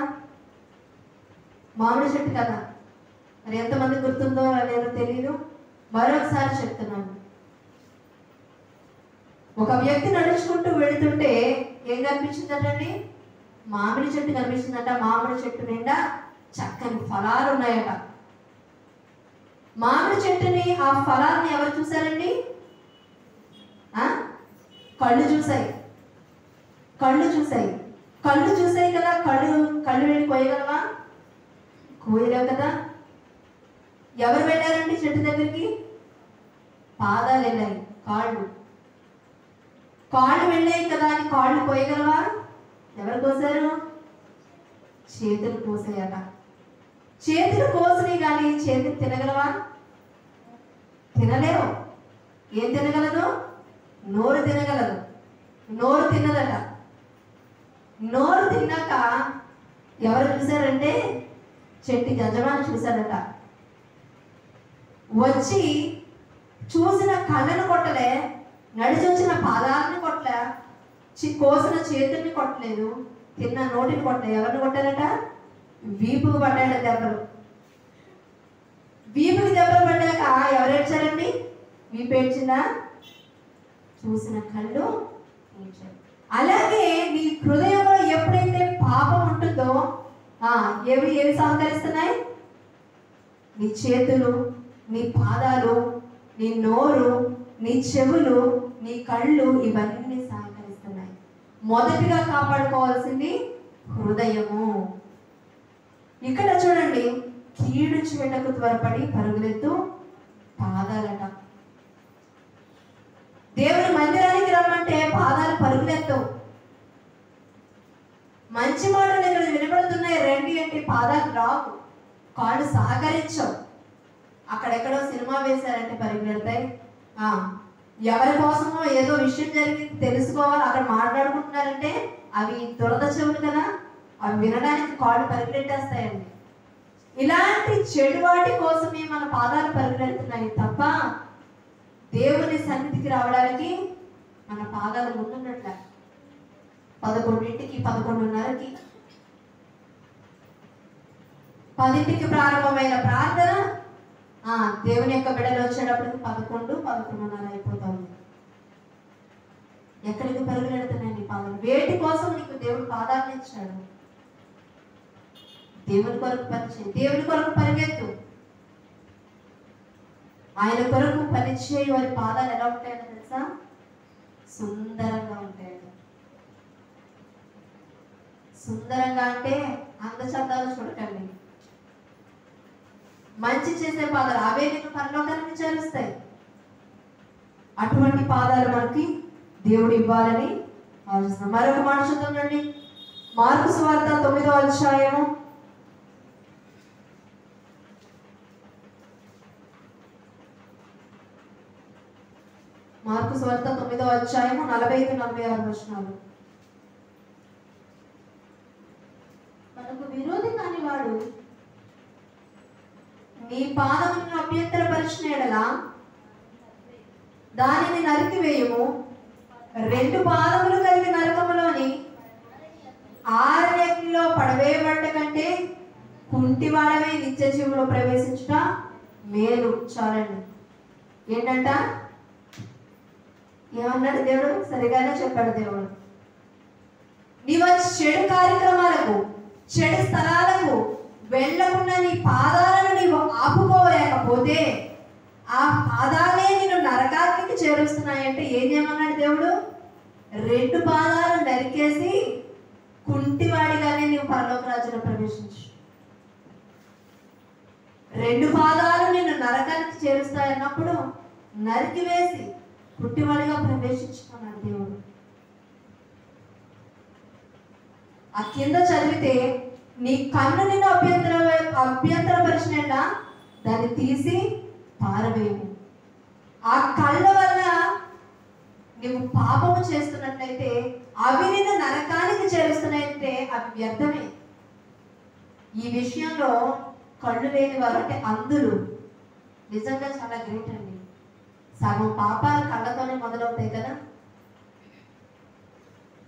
మామిడి చెట్టు కథ. మరి ఎంతమంది గుర్తుందో లేదో తెలియదు, మరొకసారి చెప్తున్నాను. ఒక వ్యక్తి నడుచుకుంటూ వెళుతుంటే ఏం కనిపించిందటండి? మామిడి చెట్టు కనిపించిందట. మామిడి చెట్టు నిండా చక్కని ఫలాలు ఉన్నాయట. మామిడి చెట్టుని, ఆ ఫలాన్ని ఎవరు చూశారండి? కళ్ళు చూసాయి. కళ్ళు చూసాయి కదా. కళ్ళు వెళ్ళి కోయగలవా? కోయలేవు కదా. ఎవరు వెళ్ళారండి చెట్టు దగ్గరికి? పాదాలు వెళ్ళాయి, కాళ్ళు వెళ్ళాయి కదా అని కాళ్ళు కోయగలవా? ఎవరు కోసారు? చేతులు కోసాయట. చేతులు కోసినాయి కానీ చేతులు తినగలవా? తినలేవు. ఏం తినగలదు? నోరు తినగలదు. నోరు తిన్నదట. నోరు తిన్నాక ఎవరు చూశారంటే చెట్టు యజమాని చూశాడట. వచ్చి చూసిన కళ్ళను కొట్టలే, నడిచి వచ్చిన పాదాలను కొట్టలే, కోసిన చేతుల్ని కొట్టలేదు, తిన్న నోటిని కొట్టలే. ఎవరిని కొట్టారట? వీపుకు పడ్డాడు దెబ్బలు. వీపుకి దెబ్బలు పడ్డాక ఎవరు ఏడ్చారండి? వీపు ఏడ్చిందా? చూసిన కళ్ళు ఏడ్చారు. అలాగే నీ హృదయంలో ఎప్పుడైతే పాపం ఉంటుందో ఏవి సహకరిస్తున్నాయి? నీ చేతులు, నీ పాదాలు, నీ నోరు, నీ చెవులు, నీ కళ్ళు, ఇవన్నీ సహకరిస్తున్నాయి. మొదటిగా కాపాడుకోవాల్సింది హృదయము. ఇక్కడ చూడండి, కీడు చేయటకు త్వరపడి పరుగులెత్తు పాదాలట. దేవుని మందిరానికి రమ్మంటే పాదాలు పరుగులెత్తవు. మంచి మాటలు ఇక్కడ వినబడుతున్నాయి రండి అంటే పాదాలు రావు, కాళ్ళు సహకరించవు. అక్కడెక్కడో సినిమా వేశారంటే పరుగులెడతాయి. ఎవరి కోసమో ఏదో విషయం జరిగింది తెలుసుకోవాలి, అక్కడ మాట్లాడుకుంటున్నారంటే అవి దురద చెవులు కదా, అవి వినడానికి కాళ్ళు పరుగులెట్టేస్తాయండి. ఇలాంటి చెడు వాటి కోసమే మన పాదాలు పరుగులెడుతున్నాయి తప్ప దేవుని సన్నిధికి రావడానికి మన పాదాలు ముందున్నట్ల. 11ంటికి 11:30కి 10ంటికి ప్రారంభమైన ప్రార్థన దేవుని యొక్క బిడ్డలు వచ్చేటప్పటికి 11, 11:30 అయిపోతుంది. ఎక్కడికి పరుగులెడుతున్నాయి నీ పాదాలు? వేటి కోసం నీకు దేవుడు పాదాలను ఇచ్చాడు? దేవుని కొరకు పనిచేయి, దేవుని కొరకు పరిగెత్తు. ఆయన కొరకు పనిచేయి. వారి పాదాలు ఎలా ఉంటాయని తెలుసా? సుందరంగా ఉంటాయి. సుందరంగా అంటే అందచందాలు చూడకండి, మంచి చేసే పాదాలు, అవే నీకు పరలోకానికి చేరుస్తాయి. అటువంటి పాదాలు మనకి దేవుడు ఇవ్వాలని ఆలోచిస్తున్నాం. మరొక మాట చూద్దామండి. మార్కు సువార్త 9వ అధ్యాయము 45-46 వచనాలు. మనకు విరోధి కాని వాడు నీ పాదములను అభ్యంతరపరిచిన ఎడల దానిని నరికివేయము. 2 పాదములు కలిగి నరకములోని ఆరణ్యంలో పడవేయబడ్డ కంటే కుంటివాడవై నిత్య జీవులో ప్రవేశించుట మేలు. చాలండి. ఏంటంట? ఏమన్నాడు దేవుడు? సరిగానే చెప్పాడు దేవుడు. నీవు చెడు కార్యక్రమాలకు, చెడు స్థలాలకు వెళ్ళకుండా నీ పాదాలను నీవు ఆపుకోలేకపోతే ఆ పాదాలే నిన్ను నరకానికి చేరుస్తున్నాయంటే ఏం చేయమన్నాడు దేవుడు? 2 పాదాలు నరికేసి కుంటివాడిగానే నీవు పరలోక రాజ్యంలో ప్రవేశించు. 2 పాదాలు నిన్ను నరకానికి చేరుస్తాయన్నప్పుడు నరికివేసి కుంటివాడిగా ప్రవేశించుకున్నాడు దేవుడు. ఆ కింద చదివితే నీ కన్ను నిన్ను అభ్యంతరపరిచినట్ట దాన్ని తీసి పారవేయము. ఆ కళ్ళ వల్ల నువ్వు పాపము చేస్తున్నట్లయితే అవి నిన్ను నరకానికి చేరుస్తున్నాయంటే అవి వ్యర్థమే. ఈ విషయంలో కళ్ళు లేని వారు అంటే అంధులు నిజంగా చాలా గ్రేట్ అండి. సగం పాపాలు కళ్ళతోనే మొదలవుతాయి కదా.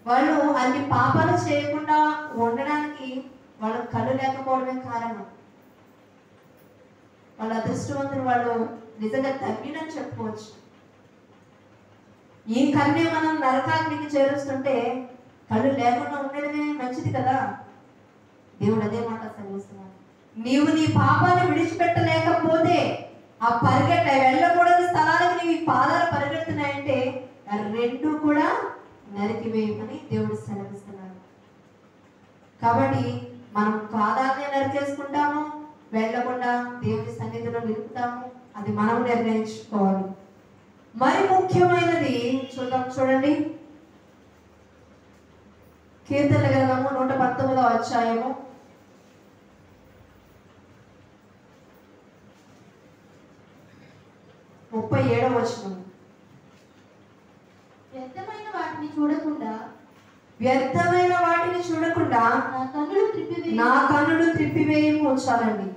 వాళ్ళు అన్ని పాపాలు చేయకుండా ఉండడానికి వాళ్ళ కళ్ళు లేకపోవడమే కారణం. వాళ్ళ అదృష్టవంతులు, వాళ్ళు నిజంగా తగ్గినని చెప్పుకోవచ్చు. ఈ కన్నే మనం నరకాగ్నికి చేరుస్తుంటే కళ్ళు లేకుండా ఉండడమే మంచిది కదా. దేవుడు అదే మాట సెలవిస్తున్నాడు. నీవు నీ పాపాన్ని విడిచిపెట్టలేకపోతే ఆ వెళ్ళకూడని స్థలాలకు నీవు పాదాలు పరిగెడుతున్నాయంటే 2 కూడా నరికివేయమని దేవుడు సెలవిస్తున్నాడు. కాబట్టి మనం పాదాలని నరికేసుకుంటాము, వెళ్ళకుండా దేవుని సన్నిధిలో నిలుపుతాము. అది మనం నిర్ణయించుకోవాలి. మరి ముఖ్యమైనది చూడండి. కీర్తనల గ్రంథము 119వ అధ్యాయము 37వ వచనం. వ్యర్థమైన వాటిని చూడకుండా నా కన్నులు త్రిప్పివేయము. చాలండి.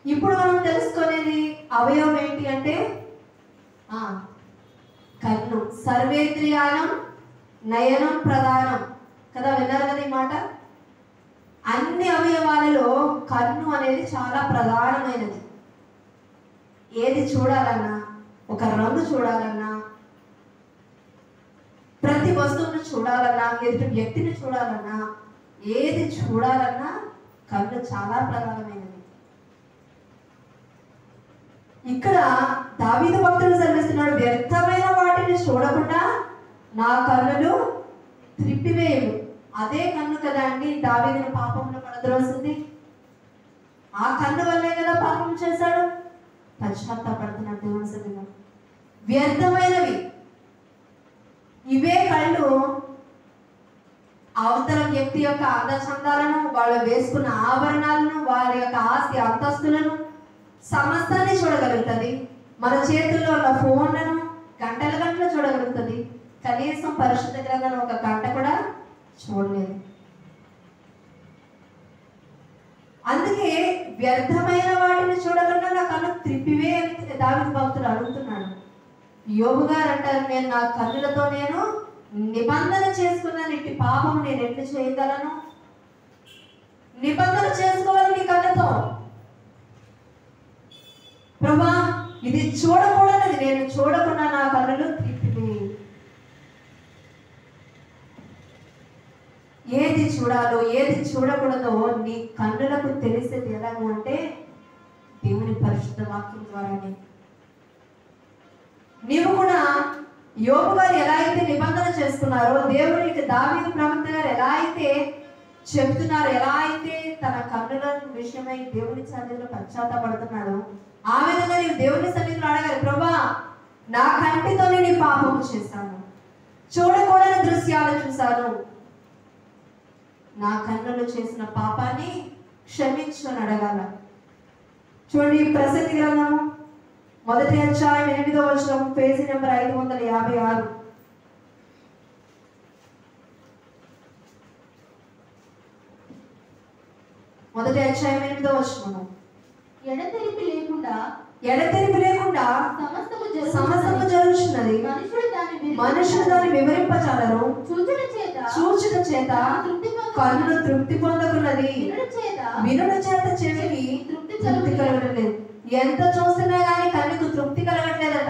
ఇప్పుడు మనం తెలుసుకునేది అవయవం ఏంటి అంటే కన్ను. సర్వేంద్రియానం నయనం ప్రధానం కదా, విన్నారు కదా ఈ మాట. అన్ని అవయవాలలో కన్ను అనేది చాలా ప్రధానమైనది. ఏది చూడాలన్నా, ఒక రంగు చూడాలన్నా, ప్రతి వస్తువును చూడాలన్నా, ఎదుటి వ్యక్తిని చూడాలన్నా, ఏది చూడాలన్నా కన్ను చాలా ప్రధానమైనది. ఇక్కడ దావీదు భక్తుడు సెలవిస్తున్నాడు, వ్యర్థమైన వాటిని చూడకుండా నా కన్నులు త్రిప్పివేయు. అదే కన్ను కదా అండి దావీదుని పాపంలో పడద్రోసింది. ఆ కన్ను వల్లే కదా పాపం చేశాడు. పశ్చాత్తాపడుతున్నాడు దేవుని సన్నిధిలో. వ్యర్థమైనవి ఇవే కళ్ళు అవతల వ్యక్తి యొక్క అందచందాలను, వాళ్ళు వేసుకున్న ఆభరణాలను, వారి యొక్క ఆస్తి అంతస్తులను సమస్తాన్ని చూడగలుగుతుంది. మన చేతుల్లో ఉన్న ఫోన్లను గంటల గంటలు చూడగలుగుతుంది. కనీసం పరిశుద్ధ గ్రంథాన్ని ఒక గంట కూడా చూడలేదు. అందుకే వ్యర్థమైన వాటిని చూడకుండా నా కన్ను త్రిప్పివే అని దావీదు భక్తుడు అడుగుతున్నాడు. యోబు గారు అంటారు, నేను నా కన్నులతో నేను నిబంధన చేసుకున్నాను, ఇట్టి పాపం నేను ఎట్లు చేయగలను? నిబంధన చేసుకోవాలి నీ కన్నుతో. ప్రభా ఇది చూడకూడదు, నేను చూడకుండా నా కన్నులు త్రిప్పివే. ఏది చూడాలో ఏది చూడకూడదో నీ కన్నులకు తెలిసేది ఎలాగో అంటే దేవుని పరిశుద్ధ వాక్యం ద్వారానే. నీవు కూడా యోబు గారు ఎలా అయితే నిబంధన చేసుకున్నారో, దేవునికి దావీదు ప్రవక్త గారు ఎలా అయితే చెప్తున్నారు, ఎలా అయితే తన కన్నుల విషయమై దేవుని సన్నిధిలో పశ్చాత్తాపడుతున్నాడు, ఆ విధంగా నీవు దేవుని సన్నిధిలో అడగాలి, ప్రభా నా కంటితో నేను పాపము చేశాను, చూడకూడని దృశ్యాలు చూశాను, నా కన్నులు చేసిన పాపాన్ని క్షమించు అని అడగాల. చూడండి ప్రసంగి గ్రంథము 1వ అధ్యాయం 8వ వచనం, పేజీ నెంబర్ 556. మొదటి అధ్యాయం 8వ వచనము. ఎడతెరిపి లేకుండా సమస్తము జరుగుతున్నది, మనుషులు దాన్ని వివరింపచాలరు. చూచుట చేత కన్ను తృప్తి పొందకున్నది, వినుట చేత చెవికి తృప్తి కలగట్లేదు. ఎంత చూస్తున్నా కానీ కన్నుకు తృప్తి కలగట్లేదట.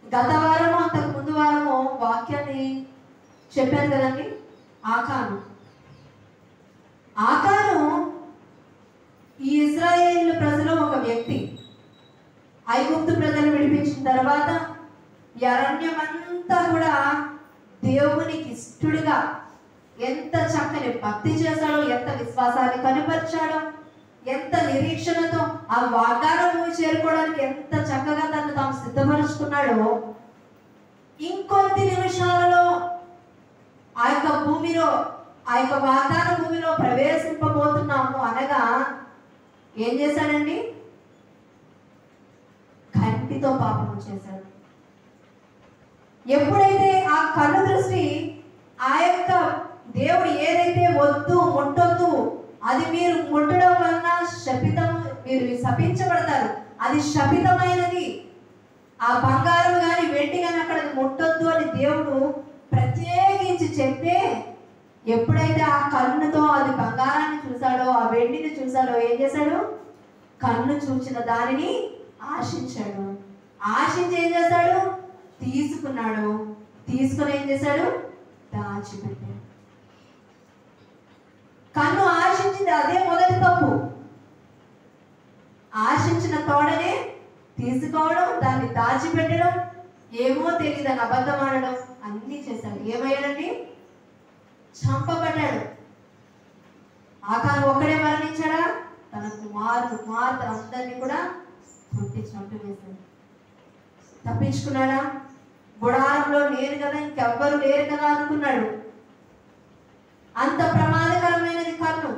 గత వారము అంతకు ముందు వారము వాక్యాన్ని చెప్పాను కదండి. ఆకాను ఈ ఇశ్రాయేలు ప్రజలు ఒక వ్యక్తి. ఐగుప్తు ప్రజలు విడిపించిన తర్వాత ఈ అరణ్యమంతా కూడా దేవునికి ఇష్టడుగా ఎంత చక్కని భక్తి చేశాడో, ఎంత విశ్వాసాన్ని కనుపరిచాడో, ఎంత నిరీక్షణతో ఆ వాగ్దాన భూమి చేరుకోవడానికి ఎంత చక్కగా తను తాము సిద్ధపరుచుకున్నాడో, ఇంకొద్ది నిమిషాలలో ఆ యొక్క భూమిలో, ఆ యొక్క వాగ్దాన భూమిలో ప్రవేశింపబోతున్నాము అనగా ఏం చేశాడండి? కంటితో పాపం చేశాడు. ఎప్పుడైతే ఆ కన్ను దృష్టి, ఆ యొక్క దేవుడు ఏదైతే వద్దు ముట్టొద్దు, అది మీరు ముట్టడం వలన శపితం, మీరు శపించబడతారు, అది శపితమైనది, ఆ బంగారం కానీ వెండి కానీ అక్కడ ముట్టొద్దు అని దేవుడు ప్రత్యేకించి చెప్తే, ఎప్పుడైతే ఆ కన్నుతో అది బంగారాన్ని చూశాడో, ఆ వెండిని చూశాడో, ఏం చేశాడు? కన్ను చూచిన దానిని ఆశించాడు. ఆశించి ఏం చేశాడు? తీసుకున్నాడు. తీసుకుని ఏం చేశాడు? దాచిపెట్టాడు. కన్ను ఆశించింది, అదే మొదటి తప్పు. ఆశించిన తోడనే తీసుకోవడం, దాన్ని దాచిపెట్టడం, ఏమో తెలియదు అని అబద్ధం ఆడడం, అన్నీ చేశాడు. ఏమయ్యాడండి? చంపబడ్డాడు. ఆకాను ఒక్కడే మరణించాడా? తన కుమార్తె అందరినీ కూడా కొట్టి చంపివేశాడు. తప్పించుకున్నాడా? గుడారంలో లేరు కదా, ఇంకెవ్వరు లేరు కదా అనుకున్నాడు. అంత ప్రమాదకరమైనది కన్ను.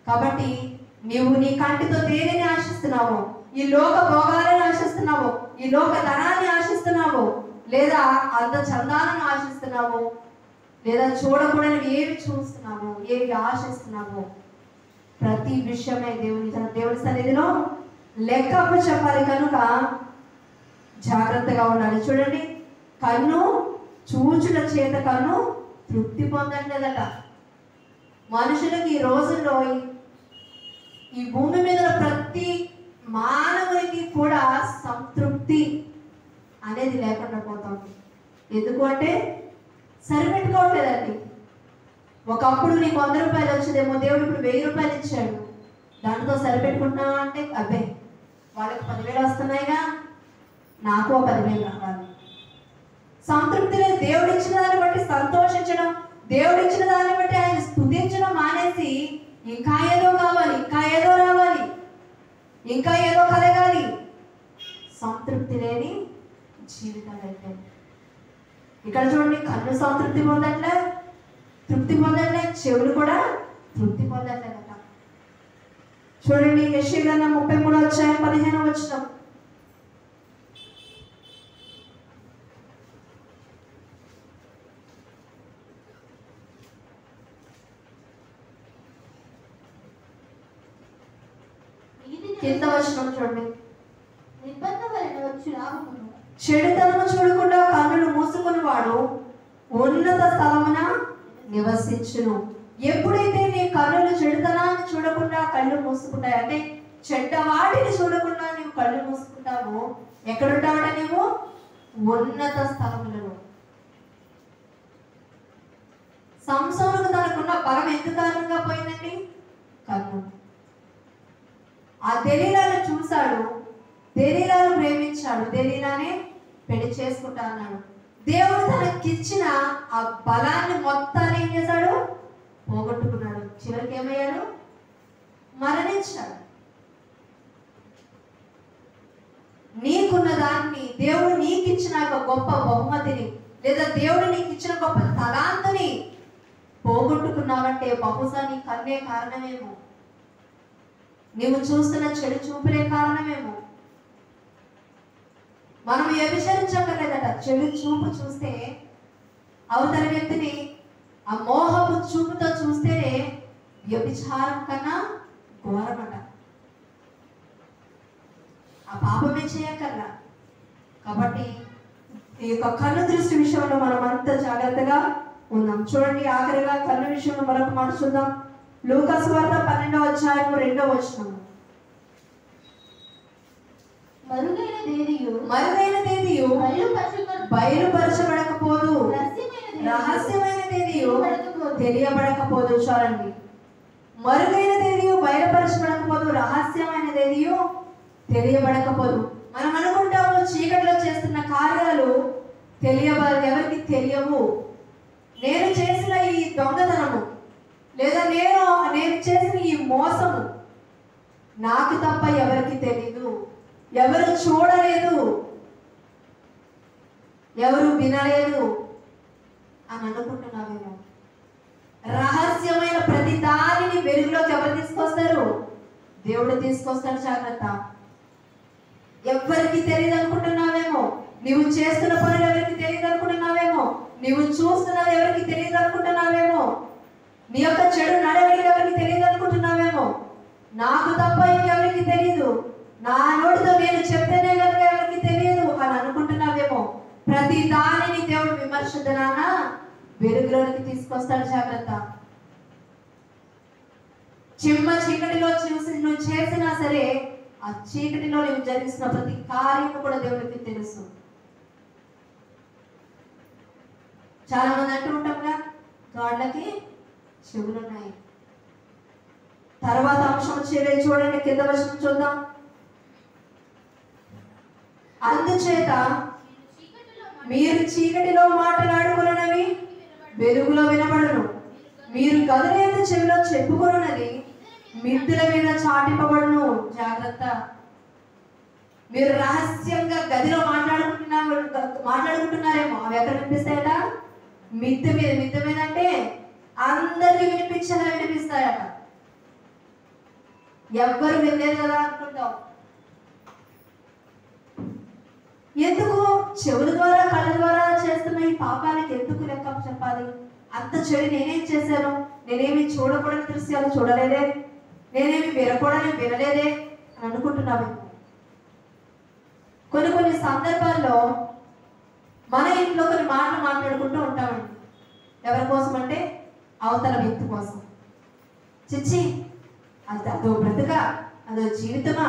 కాబట్టి నీవు నీ కంటితో దేనిని ఆశిస్తున్నావు? ఈ లోక భోగాలను ఆశిస్తున్నావు, ఈ లోక ధనాన్ని ఆశిస్తున్నావు, లేదా అంత చందాలను ఆశిస్తున్నావు, లేదా చూడకూడని ఏవి చూస్తున్నావు, ఏవి ఆశిస్తున్నావు? ప్రతి విషయమే దేవుని సన్నిధిలో లెక్కప్పు చెప్పాలి. కనుక జాగ్రత్తగా ఉండాలి. చూడండి, కన్ను చూచుట చేత కన్ను తృప్తి పొందట్లేదట. మనుషులకు ఈ రోజుల్లో, ఈ భూమి మీద ప్రతి మానవునికి కూడా సంతృప్తి అనేది లేకుండా పోతుంది. ఎందుకు అంటే సరిపెట్టుకోవట్లేదండి. ఒకప్పుడు నీకు 100 రూపాయలు వచ్చేదేమో, దేవుడు ఇప్పుడు 1000 రూపాయలు ఇచ్చాడు, దాంతో సరిపెట్టుకుంటున్నావా అంటే అబ్బే వాళ్ళకి 10,000 వస్తున్నాయిగా, నాకు 10,000 రావాలి. సంతృప్తి లేదు. దేవుడు ఇచ్చిన దాన్ని బట్టి సంతోషించడం, దేవుడు ఇచ్చిన దాన్ని బట్టి ఆయన స్తుతించడం మానేసి ఇంకా ఏదో కావాలి, ఇంకా ఏదో రావాలి, ఇంకా ఏదో కలగాలి. సంతృప్తి లేని జీవితాలు అయితే ఇక్కడ చూడండి, కళ్ళు సంతృప్తి పొందట్లే, తృప్తి పొందట్లే, చెవులు కూడా తృప్తి పొందట్లేదట. చూడండి యెషయా గ్రంథం 33:15. కింద వచనం చూడండి. నిబంధన వలన వచ్చు లాభమును చెడుతనము చూడకుండా కన్నులు మూసుకుని వాడు ఉన్నత స్థలమున నివసించును. ఎప్పుడైతే నీ కన్నులు చెడుతనాన్ని చూడకుండా కళ్ళు మూసుకుంటాయి, అంటే చెడ్డ వాటిని చూడకుండా నీవు కళ్ళు మూసుకుంటావు, ఎక్కడుంటావుట నీవు? ఉన్నత స్థలములను. సంసోనుకు తనకున్న బలం ఎంత కారణంగా పోయిందండి? కన్ను. ఆ దెలీలాను చూశాడు, దెలీలాను ప్రేమించాడు, దెలీలానే పెళ్లి చేసుకుంటా అన్నాడు. దేవుడు తనకిచ్చిన ఆ బలాన్ని మొత్తాన్ని ఏం చేశాడు? పోగొట్టుకున్నాడు. చివరికి ఏమయ్యాడు? మరణించాడు. నీకున్న దాన్ని, దేవుడు నీకు ఇచ్చిన గొప్ప బహుమతిని, లేదా దేవుడు నీకు ఇచ్చిన గొప్ప తలాంతుని పోగొట్టుకున్నావంటే బహుశా నీ కన్నే కారణమేమో, నీవు చూస్తున్న చెడు చూపులే కారణమేమో. మనం వ్యభిచరించక్కర్లేదట. చెడు చూపు చూస్తే, అవతల వ్యక్తిని ఆ మోహపు చూపుతో చూస్తేనే వ్యభిచారం కన్నా ఘోరమట. ఆ పాపమే చేయక్కర్లా. కాబట్టి ఈ యొక్క కన్ను దృష్టి విషయంలో మనం అంత జాగ్రత్తగా ఉన్నాం. చూడండి, ఆఖరిగా కన్ను విషయంలో మరొక మాట చూద్దాం. లూకా సువార్త 12:2. మరుగైనదేదియు బయలుపరచబడకపోదు, రహస్యమైనదేదియు తెలియబడకపోదు. చూడండి, మరుగైనదేదియు బయలుపరచబడకపోదు, రహస్యమైనదేదియు తెలియబడకపోదు. మనం అనుకుంటాము చీకటిలో చేస్తున్న కార్యాలు ఎవరికి తెలియవు. నేను చేసిన ఈ దొంగతనము, లేదా నేను చేసిన ఈ మోసము నాకు తప్ప ఎవరికి తెలీదు, ఎవరు చూడలేదు, ఎవరు వినలేదు అని అనుకుంటున్నావేమో. రహస్యమైన ప్రతి దానిని వెలుగులోకి ఎవరు తీసుకొస్తారు? దేవుడు తీసుకొస్తాడు. జాగ్రత్త. ఎవరికి తెలియదు అనుకుంటున్నావేమో. నీవు చేస్తున్న పనులు ఎవరికి తెలియదు అనుకుంటున్నావేమో. నీవు చూస్తున్నది ఎవరికి తెలియదు అనుకుంటున్నావేమో. నీ యొక్క చెడు నడవడిక ఎవరికి తెలియదు అనుకుంటున్నావేమో. నాకు తప్ప ఇంకెవరికి తెలియదు, నా నోటితో నేను చెప్తేనే కనుక ఎవరికి తెలియదు అని అనుకుంటున్నావేమో. ప్రతి దానిని దేవుడు విమర్శించడాన వెలుగులోనికి తీసుకొస్తాడు. జాగ్రత్త. చిమ్మ చీకటిలో చూసి నువ్వు చేసినా సరే, ఆ చీకటిలో నువ్వు జరిగిస్తున్న ప్రతి కార్యము కూడా దేవుడికి తెలుసు. చాలా మంది అంటూ ఉంటాంగా, గాడ్లకి చెవులున్నాయి. తర్వాత అంశం వచ్చేది చూడండి, కింద వచనం చూద్దాం. అందుచేత మీరు చీకటిలో మాట్లాడుకున్నవి వెలుగులో వినబడును, మీరు గదులందు చెవిలో చెప్పుకొనున్నది మిద్దెల మీద చాటింపబడును. జాగ్రత్త. మీరు రహస్యంగా గదిలో మాట్లాడుకుంటున్నారేమో, అవి ఎక్కడ వినిపిస్తాయట? మిద్దె మీద. మిద్దె మీద అంటే అందరికి వినిపించేలా వినిపిస్తాయట. ఎవ్వరు వినలేదు కదా అనుకుంటాం. ఎందుకు? చెవుల ద్వారా కళ్ళ ద్వారా చేస్తున్న ఈ పాపానికి ఎందుకు లెక్క చెప్పాలి? అంత చెడు నేనేం చేశాను? నేనేమి చూడకూడని దృశ్యాలు చూడలేదే, నేనేమి వినకూడని వినలేదే అని అనుకుంటున్నాము. కొన్ని సందర్భాల్లో మన ఇంట్లో కొన్ని మాటలు మాట్లాడుకుంటూ ఉంటామండి. ఎవరి కోసం అంటే అవతల వ్యక్తి కోసం. చిచ్చి, అదో బ్రతుక, అదో జీవితమా,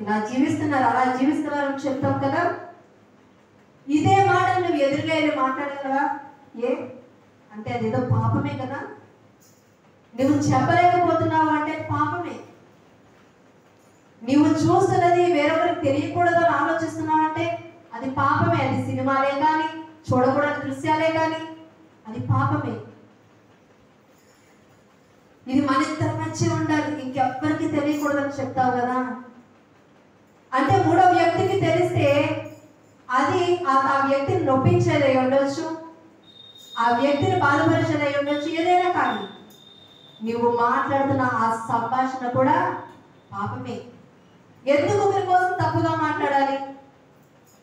ఇలా జీవిస్తున్నారు, అలా జీవిస్తున్నారు అని చెప్తాం కదా. ఇదే మాట నువ్వు ఎదురుగా వెళ్ళి మాట్లాడగలవా? అంటే అదేదో పాపమే కదా. నువ్వు చెప్పలేకపోతున్నావు అంటే పాపమే. నువ్వు చూస్తున్నది వేరొకరికి తెలియకూడదు అని ఆలోచిస్తున్నావు అంటే అది పాపమే. అది సినిమాలే కానీ, చూడకూడని దృశ్యాలే కానీ అది పాపమే. ఇది మన ఇద్దరి మధ్య ఉండాలి, ఇంకెవ్వరికి తెలియకూడదని చెప్తావు కదా. అంటే మూడో వ్యక్తికి తెలిస్తే అది ఆ వ్యక్తిని నొప్పించేది అయి ఉండొచ్చు, ఆ వ్యక్తిని బాధపరిచేది అయి ఉండొచ్చు, ఏదైనా కానీ నువ్వు మాట్లాడుతున్న ఆ సంభాషణ కూడా పాపమే. ఎందుకు ఒకరి కోసం తప్పుగా మాట్లాడాలి?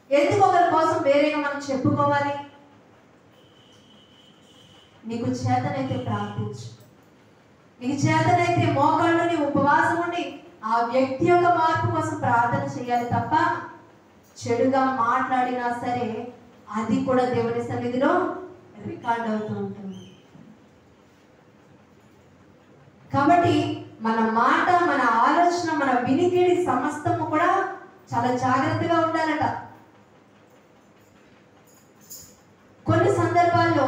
ఎందుకు ఒకరి కోసం వేరేగా మనం చెప్పుకోవాలి? నీకు చేతనైతే ప్రార్థించు, నీకు చేతనైతే మోకాళ్ళు నీ ఉపవాసం ఉండి ఆ వ్యక్తి యొక్క మార్పు కోసం ప్రార్థన చేయాలి తప్ప చెడుగా మాట్లాడినా సరే అది కూడా దేవుని సన్నిధిలో రికార్డ్ అవుతూ ఉంటుంది. కాబట్టి మన మాట, మన ఆలోచన, మన వినికిడి సమస్తము కూడా చాలా జాగ్రత్తగా ఉండాలట. కొన్ని సందర్భాల్లో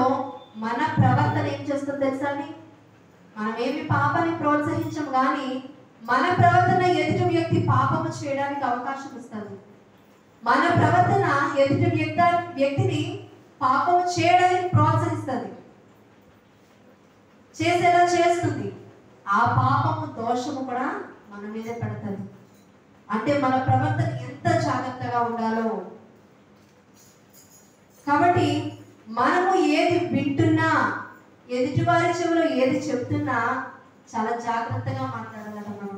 మన ప్రవర్తన ఏం చేస్తుందో తెలుసా అండి? మనం ఏమి పాపాన్ని ప్రోత్సహించం కానీ మన ప్రవర్తన ఎదుటి వ్యక్తి పాపము చేయడానికి అవకాశం ఇస్తుంది. మన ప్రవర్తన ఎదుటి వ్యక్తిని పాపము చేయడానికి ప్రోత్సహిస్తుంది, చేసేలా చేస్తుంది. ఆ పాపము దోషము కూడా మన మీదే పడుతుంది. అంటే మన ప్రవర్తన ఎంత జాగ్రత్తగా ఉండాలో. కాబట్టి మనము ఏది వింటున్నా, ఎదుటివారి చెవిలో ఏది చెప్తున్నా చాలా జాగ్రత్తగా మాట్లాడాలట. మనం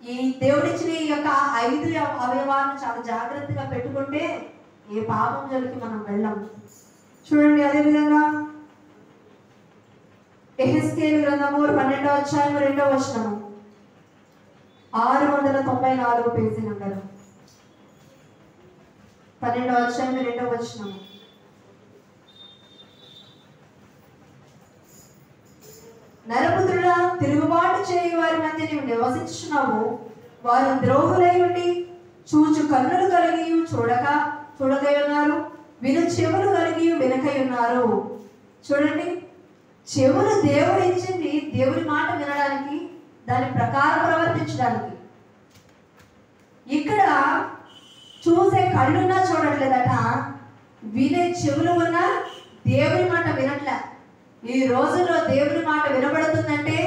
ఈ దేవుడిచ్చిన ఈ యొక్క 5 అవయవాలను చాలా జాగ్రత్తగా పెట్టుకుంటే ఏ పాపం జోలికి మనం వెళ్ళాం. చూడండి, అదేవిధంగా యెహెజ్కేలు గ్రంథము 12వ అధ్యాయం 2వ వచనము, 694 పేజీ నంబరు, 12వ అధ్యాయం 2వ వచనము. నరపుత్రుడా, తిరుగుబాటు చేయు వారి మధ్య నీవు నివసించున్నావు. వారు ద్రోహులై ఉండి చూచు కన్నులు కలిగి చూడకై ఉన్నారు, విను చెవులు కలిగి వినకై ఉన్నారు. చూడండి, చెవులు దేవుడు ఇచ్చింది దేవుడి మాట వినడానికి, దాని ప్రకారం ప్రవర్తించడానికి. ఇక్కడ చూసే కళ్ళున్నా చూడట్లేదట, వినే చెవులు ఉన్నా దేవుడి మాట వినట్లే. ఈ రోజుల్లో దేవుడి మాట వినబడుతుందంటే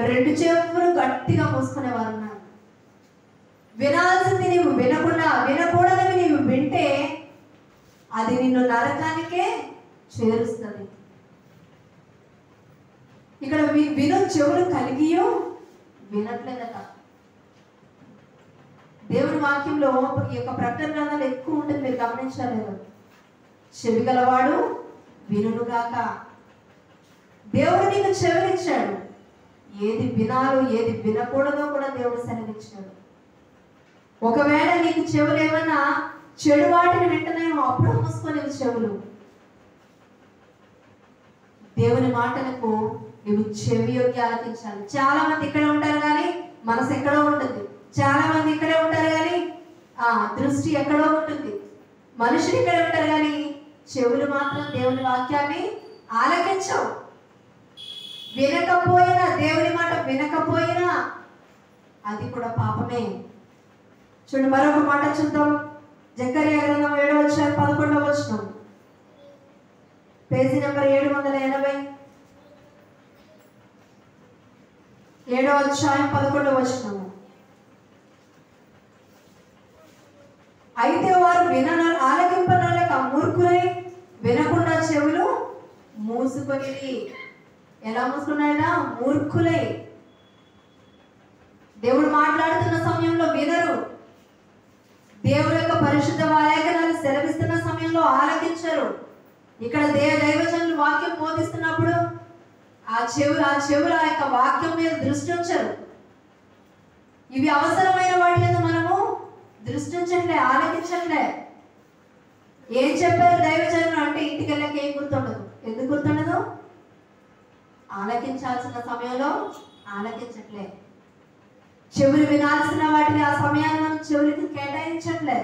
2 చెవులు గట్టిగా మూసుకునేవారు ఉన్నారు. వినాల్సింది నీవు వినకుండా, వినకూడదని నీవు వింటే అది నిన్ను నరకానికే చేరుస్తుంది. ఇక్కడ విను చెవులు కలిగియో వినట్లేదట. దేవుని వాక్యంలో ఈ యొక్క ప్రకటన గ్రంథాలు ఎక్కువ ఉంటుంది, మీరు గమనించలేదు. చెవి గలవాడు వినుగాక. దేవుడు నీకు చెవినిచ్చాడు, ఏది వినాలో ఏది వినకూడదో కూడా దేవుడు సెలవిచ్చాడు. ఒకవేళ నీకు చెవులు ఏమన్నా చెడు వాటిని వింటనేమో, అప్పుడు మూసుకొని చెవులు. దేవుని మాటలకు నువ్వు చెవి యొగ్గి ఆలకించాలి. చాలా మంది ఇక్కడే ఉంటారు కానీ మనసు ఎక్కడో ఉంటుంది. చాలా మంది ఇక్కడే ఉంటారు కానీ దృష్టి ఎక్కడో ఉంటుంది. మనుషులు ఇక్కడే ఉంటారు కానీ చెవులు మాత్రం దేవుని వాక్యాన్ని ఆలకించవు. వినకపోయినా, దేవుని మాట వినకపోయినా అది కూడా పాపమే. చూడండి, మరొక మాట చూద్దాం. జకర్యా గ్రంథం 7వ అధ్యాయం 11వ వచనం, పేజీ నెంబర్ 780, 7వ అధ్యాయం 11వ వచనము. అయితే వారు ఆలకింపనలేక మూర్ఖులై వినకుండా చెవులు మూసుకొని. ఎలా మూసుకున్నాయట? మూర్ఖులై. దేవుడు మాట్లాడుతున్న సమయంలో వినరు. దేవుడు యొక్క పరిశుద్ధ లేఖనాలు సెలవిస్తున్న సమయంలో ఆలకించరు. ఇక్కడ దైవజనులు వాక్యం బోధిస్తున్నప్పుడు ఆ చెవులు ఆ యొక్క వాక్యం మీద దృష్టి ఉంచరు. ఇవి అవసరమైన వాటి మీద మనము దృష్టి ఉంచట్లే, ఆలకించట్లే. ఏం చెప్పారు దైవజనులు అంటే ఇంటికి వెళ్ళాక ఏం గుర్తుండదు. ఎందుకు గుర్తుండదు? ఆలకించాల్సిన సమయంలో ఆలకించట్లే. చెవులు వినాల్సిన వాటిని ఆ సమయాన్ని మనం చెవులకి కేటాయించట్లే.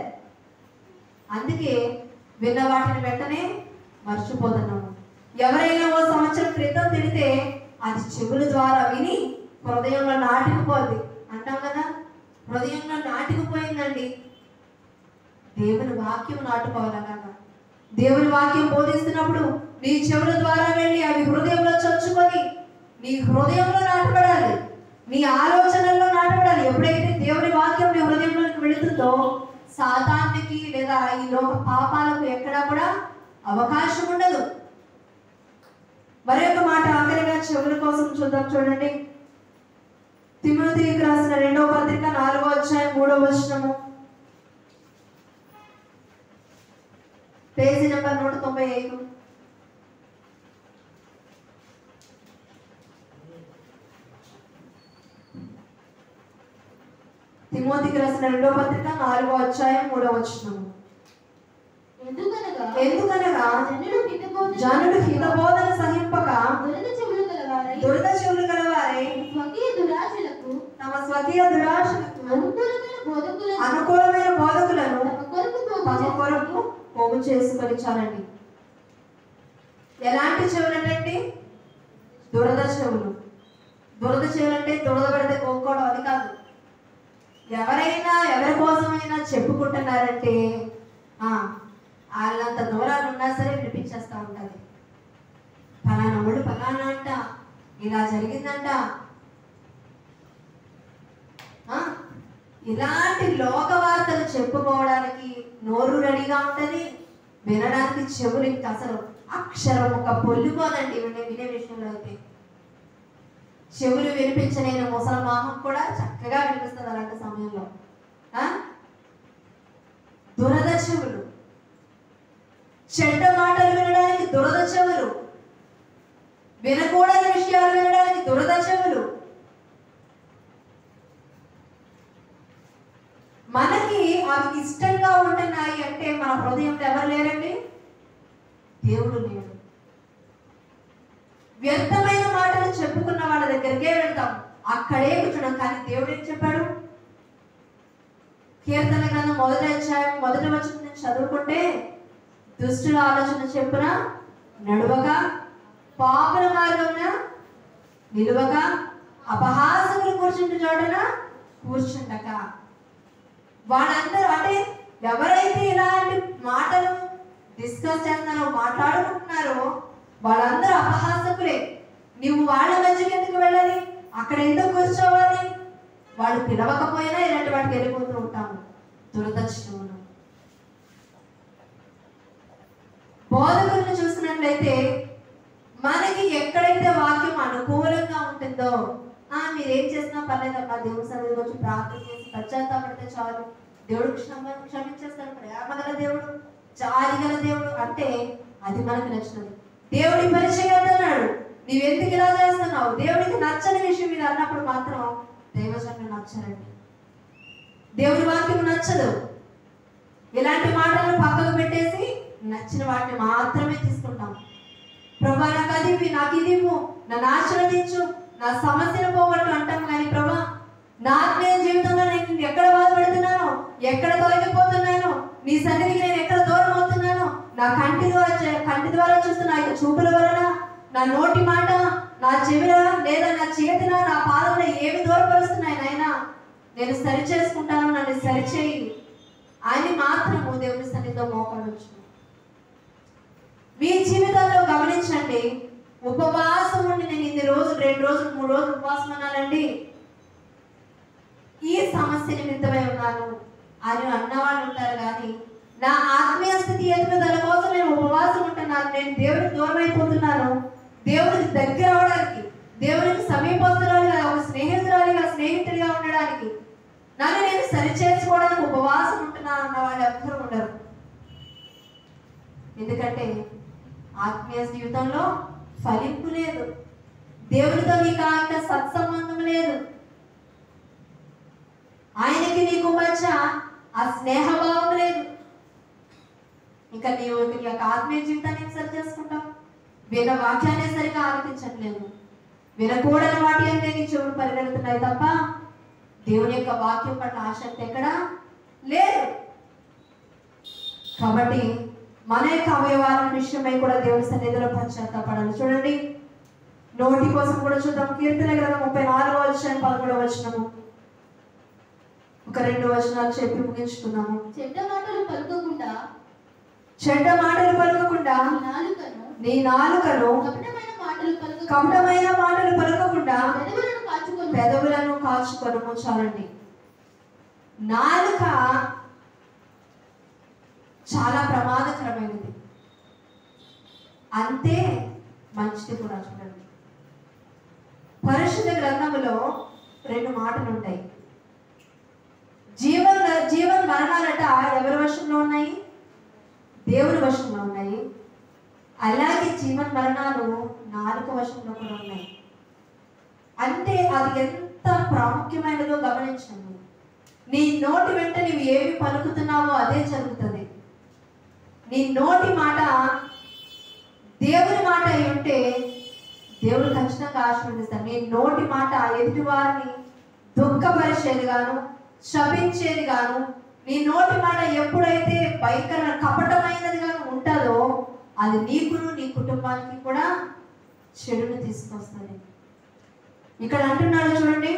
అందుకే విన్న వాటిని వెంటనే మర్చిపోతున్నాము. ఎవరైనా ఓ సంవత్సరం క్రితం తిడితే అది చెవుల ద్వారా విని హృదయంలో నాటుకుపోద్ది అంటాం కదా. హృదయంలో నాటుకుపోయిందండి. దేవుని వాక్యం నాటుకోవాలన్నాక దేవుని వాక్యం బోధిస్తున్నప్పుడు నీ చెవుల ద్వారా వెళ్ళి అవి హృదయంలో చొచ్చుకొని నీ హృదయంలో నాటబడాలి, నీ ఆలోచనల్లో నాటబడాలి. ఎప్పుడైతే దేవుని వాక్యం నీ హృదయంలోకి వెళుతుందో సాతానికి లేదా ఈ లోక పాపాలకు ఎక్కడా కూడా అవకాశం ఉండదు. మరొక మాట ఆఖరిగా చెవుల కోసం చూద్దాం. చూడండి, తిమోతికి రాసిన 2వ పత్రిక 4వ అధ్యాయం 3వ వచనము, పేజీ నెంబర్ 195. తిమోతికి రాసిన 2వ పత్రిక 4వ అధ్యాయం 3వ వచనము. ఎందుకనగా జనుడు హితబోధన సహింపక దురద చెవులు గలవారై తమ స్వకీయ దురాశలకు అనుకూలమైన బోధకులను తమ కొరకు పోగు చేసుకొని చాలండి. ఎలాంటి చెవులంటే దురద చెవులు. దురద చెవులు అంటే దురద పెడితే కొనుక్కోవడం అది కాదు. ఎవరైనా ఎవరి కోసమైనా చెప్పుకుంటున్నారంటే వాళ్ళంత దూరాలు ఉన్నా సరే వినిపించేస్తూ ఉంటుంది. ఫలానా వాళ్ళు ఫలానా అంట, ఇలా జరిగిందంట. ఇలాంటి లోక వార్తలు చెప్పుకోవడానికి నోరు రెడీగా ఉంటుంది, వినడానికి చెవులు ఇంకా అసలు అక్షరం ఒక పొల్లిపోదండి. వినే విషయంలో అయితే చెవులు వినిపించలేని ముసలమామం కూడా చక్కగా వినిపిస్తుంది అలాంటి సమయంలో. దురద చెవులు, చెడ్డ మాటలు వినడానికి దురద చెవులు, వినకూడని విషయాలు వినడానికి దురద చెవులు. మనకి అవి ఇష్టంగా ఉంటున్నాయి అంటే మన హృదయంలో ఎవరు లేరండి? దేవుడు లేడు. వ్యర్థమైన మాటలు చెప్పుకున్న వాళ్ళ దగ్గరికే వెళ్తాం, అక్కడే కూర్చున్నాం. కానీ దేవుడు ఏం చెప్పాడు? కీర్తన గ్రంథం 1వ అధ్యాయం 1వ వచనం చదువుకుంటే, దుష్టుల ఆలోచన చెప్పున నడువక, పాపుల మార్గమున నిలువక, అపహాసకులు కూర్చుంటే చోటన కూర్చుండక. వాళ్ళందరూ అంటే ఎవరైతే ఇలాంటి మాటలు డిస్కస్ చేస్తున్నారో, మాట్లాడుకుంటున్నారో వాళ్ళందరూ అపహాసకులే. నువ్వు వాళ్ళ మధ్యకి ఎందుకు వెళ్ళాలి? అక్కడ ఎందుకు కూర్చోవాలి? వాళ్ళు పిలవకపోయినా ఇలాంటి వాటికి వెళ్ళిపోతూ ఉంటాము. దురదృష్టమును. బోధకులను చూసినట్లయితే మనకి ఎక్కడైతే వాక్యం అనుకూలంగా ఉంటుందో, మీరేం చేసినా పర్లేదమ్మా, దేవుడి సన్నిధికి వచ్చి ప్రార్థన చేసి పశ్చాత్తాపడితే చాలు, దేవుడు క్షమించేస్తాడు, ప్రేమగల దేవుడు, జాలిగల దేవుడు అంటే అది మనకు నచ్చినది. దేవుడి పరిచయం అన్నాడు, నీవెందుకు ఇలా చేస్తున్నావు? దేవుడికి నచ్చని విషయం మీద అన్నప్పుడు మాత్రం దైవజనులు నచ్చరండి. దేవుడి వాక్యం నచ్చదు. ఇలాంటి మాటలను పక్కకు పెట్టేసి నచ్చిన వాటిని మాత్రమే తీసుకుంటాం. ప్రభా నాకు అది ఇవ్వు, నాకు ఇది ఇవ్వు, నన్ను ఆశీర్వదించు, నా సమస్యను పోగొట్టు అంటాం. కానీ ప్రభా నా ఆత్మీయ జీవితంలో నేను ఎక్కడ బాధపడుతున్నాను, ఎక్కడ తొలగిపోతున్నాను, నీ సన్నిధికి నేను ఎక్కడ దూరం అవుతున్నాను, నా కంటి ద్వారా చూస్తున్నా ఇక చూపుల వలన, నా నోటి మాట, నా చెవిల లేదా నా చేతిన, నా పాదమున ఏమి దూరపరుస్తున్నాయి నాయనా, నేను సరి చేసుకుంటాను, నన్ను సరిచేయి అని మాత్రము దేవుని సన్నిధిలో మోకరించు. మీ జీవితంలో గమనించండి, ఉపవాసం ఉండి నేను ఇన్ని రోజులు 2 రోజులు 3 రోజులు ఉపవాసం ఉన్నానండి, ఈ సమస్య నిమిత్తమై ఉన్నాను అని అన్నవాళ్ళు ఉంటారు. కానీ నా ఆత్మీయ స్థితి ఎదుగుదల కోసం నేను ఉపవాసం ఉంటున్నాను, నేను దేవుడికి దూరం అయిపోతున్నాను, దేవుడికి దగ్గర అవడానికి, దేవుడికి సమీపస్తురాలిగా, ఒక స్నేహితురాలిగా, స్నేహితుడిగా ఉండడానికి, నన్ను నేను సరి చేసుకోవడానికి ఉపవాసం ఉంటున్నాను అన్న వాళ్ళు ఎవ్వరూ ఉండరు. ఎందుకంటే ఆత్మీయ జీవితంలో ఫలింపు లేదు, దేవుడితో నీకు అంత సత్సంబంధం లేదు, ఆయనకి నీకు మధ్య ఆ స్నేహభావం లేదు. ఇంకా నీవు నీ యొక్క ఆత్మీయ జీవితాన్ని సరి చేసుకుంటావు. విన్న వాక్యాన్ని సరిగా ఆలకించట్లేదు, వినకూడని వాటి అంటే నీ చెవులు పరిగెడుతున్నాయి తప్ప దేవుని యొక్క వాక్యం పట్ల ఆసక్తి ఎక్కడా లేదు. కాబట్టి మన యొక్క అవయవాల విషయమై కూడా దేవుని సన్నిధిలో పశ్చాత్తాపడాలి. చూడండి, నోటి కోసం కూడా చూద్దాం. కీర్తన గ్రంథం 34వ అధ్యాయం 11వ వచనము, ఒక 2 వచనాలు చెప్పి ముగించుకున్నాము. చెడ్డ మాటలు పలుకోకుండా చెడ్డ మాటలు పలకకుండా నీ నాలుకను కపటమైన మాటలు పలకకుండా పెదవులను కాచుకొనుము. చాలండి. నాలుక చాలా ప్రమాదకరమైనది, అంతే మంచిది కూడా. చూడండి, పరిశుద్ధ గ్రంథములో 2 మాటలు ఉంటాయి. జీవన మరణాలట ఎవరి వశంలో ఉన్నాయి? దేవుని వశంలో ఉన్నాయి. అలాగే జీవన మరణాలు నాలుక వశంలో కూడా ఉన్నాయి. అంటే అది ఎంత ప్రాముఖ్యమైనదో గమనించండి. నీ నోటి వెంట నీవు ఏమి పలుకుతున్నావో అదే జరుగుతుంది. నీ నోటి మాట దేవుని మాట అయి ఉంటే దేవుడు ఖచ్చితంగా ఆశీర్వదిస్తాడు. నీ నోటి మాట ఎదుటి వారిని దుఃఖపరిచేది గాను, శపించేది గాను, నీ నోటి మాట ఎప్పుడైతే భయంకర కపటమైనది గాను ఉంటుందో అది నీకును నీ కుటుంబానికి కూడా చెడును తీసుకొస్తుంది. ఇక్కడ అంటున్నాడు చూడండి,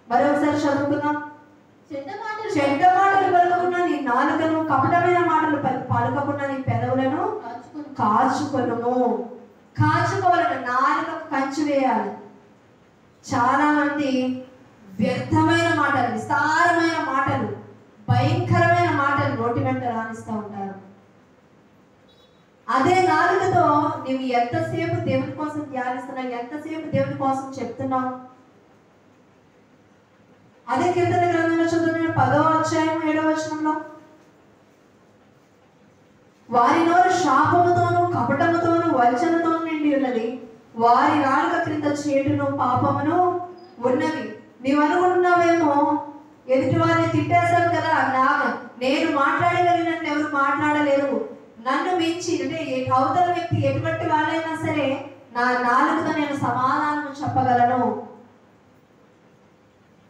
మరొకసారి చదువుకుందాం. చెడ్డ మాటలు పలకకుండా నీ నాలుకను, కపటమైన మాటలు పలకకుండా నీ పెదవులను కాచుకొనుము. కాచుకోవాలంటే నాలుకకు కంచి వేయాలి. చాలా మంది వ్యర్థమైన మాటలు, విస్తారమైన మాటలు, భయంకరమైన మాటలు నోటి వెంట రాణిస్తూ ఉంటారు. అదే నాలుకతో నీవు ఎంతసేపు దేవుని కోసం ధ్యానిస్తున్నావు, ఎంతసేపు దేవుని కోసం చెప్తున్నావు. అదే కీర్తన గ్రంథంలో చదువుతున్న 10వ అధ్యాయం 7వ వచనంలో, వారి నోరు శాపముతోను కపటముతోను వంచనతోను నిండి ఉన్నది, వారి నాలుక క్రింద చేటును పాపమును ఉన్నవి. నీవు అనుకుంటున్నావేమో ఎదుటి వారిని తిట్టేశాను కదా, నేను మాట్లాడగలిగినట్టు ఎవరు మాట్లాడలేరు, నన్ను మించి అంటే అవతల వ్యక్తి ఎటువంటి వాళ్ళైనా సరే నా నాలుకతో నేను సమాధానం చెప్పగలను,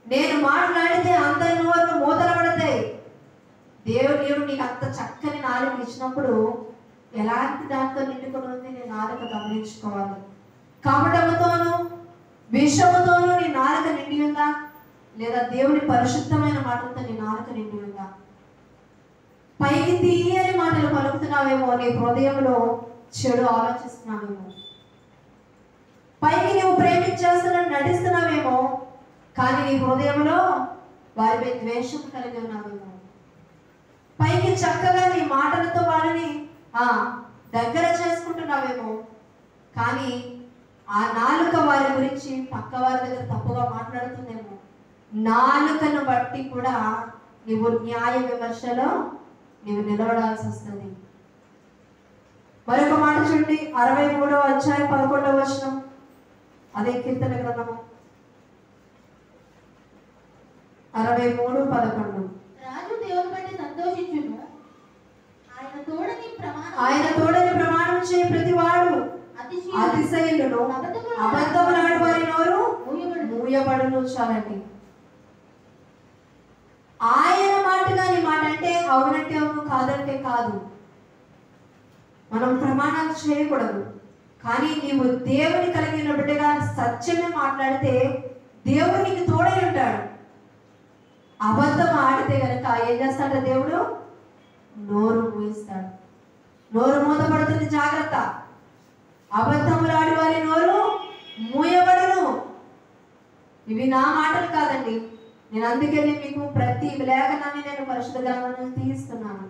నేను మాట్లాడితే అందరి నోరు మూతలబడతాయి. దేవుడు నీకు అంత చక్కని నాలుక ఇచ్చినప్పుడు ఎలాంటి దాంతో నిండుకొని ఉంది నీ నాలుక గమనించుకోవాలి. కపటముతోను విషముతోను నీ నాలుక నిండి ఉందా, లేదా దేవుని పరిశుద్ధమైన మాటలతో నీ నాలుక నిండి ఉందా? పైకి తీయని మాటలు పలుకుతున్నావేమో, నీ హృదయంలో చెడు ఆలోచిస్తున్నావేమో. పైకి నువ్వు ప్రేమించేస్తున్నట్టు నటిస్తున్నావేమో, కానీ నీ హృదయంలో వారిపై ద్వేషం కలిగి ఉన్నావేమో. పైకి చక్కగా నీ మాటలతో వాళ్ళని దగ్గర చేసుకుంటున్నావేమో, కానీ ఆ నాలుక వారి గురించి పక్క వారి దగ్గర తప్పుగా మాట్లాడుతుందేమో. నాలుకను బట్టి కూడా నువ్వు న్యాయ విమర్శలో నువ్వు నిలబడాల్సి వస్తుంది. మరొక మాట చూడండి, 63వ అధ్యాయం 11వ వచనం, అదే కీర్తన గ్రంథము 63:11. రాజు దేవుని బట్టి సంతోషించును, ఆయన తోడని ప్రమాణం చేయ ప్రతివాడు అతిశయులను, అబద్ధములాడు వారి నోరు మూయబడును. చాలండి. ఆయన మాటగా నీ మాట అంటే అవునంటే అవును, కాదంటే కాదు. మనం ప్రమాణాలు చేయకూడదు. కానీ నీవు దేవుని కలిగిన బిడ్డగా సత్యమే మాట్లాడితే దేవుడు నీకు తోడై ఉంటాడు. అబద్ధం ఆడితే కనుక ఏం చేస్తాడు దేవుడు? నోరు మూయిస్తాడు. నోరు మూతపడుతుంది, జాగ్రత్త. అబద్ధములాడి వారి నోరు మూయబడును. ఇవి నా మాటలు కాదండి. నేను అందుకే మీకు ప్రతి లేఖనాన్ని నేను పరిశుద్ధ గ్రంథం నుంచి తీస్తున్నాను.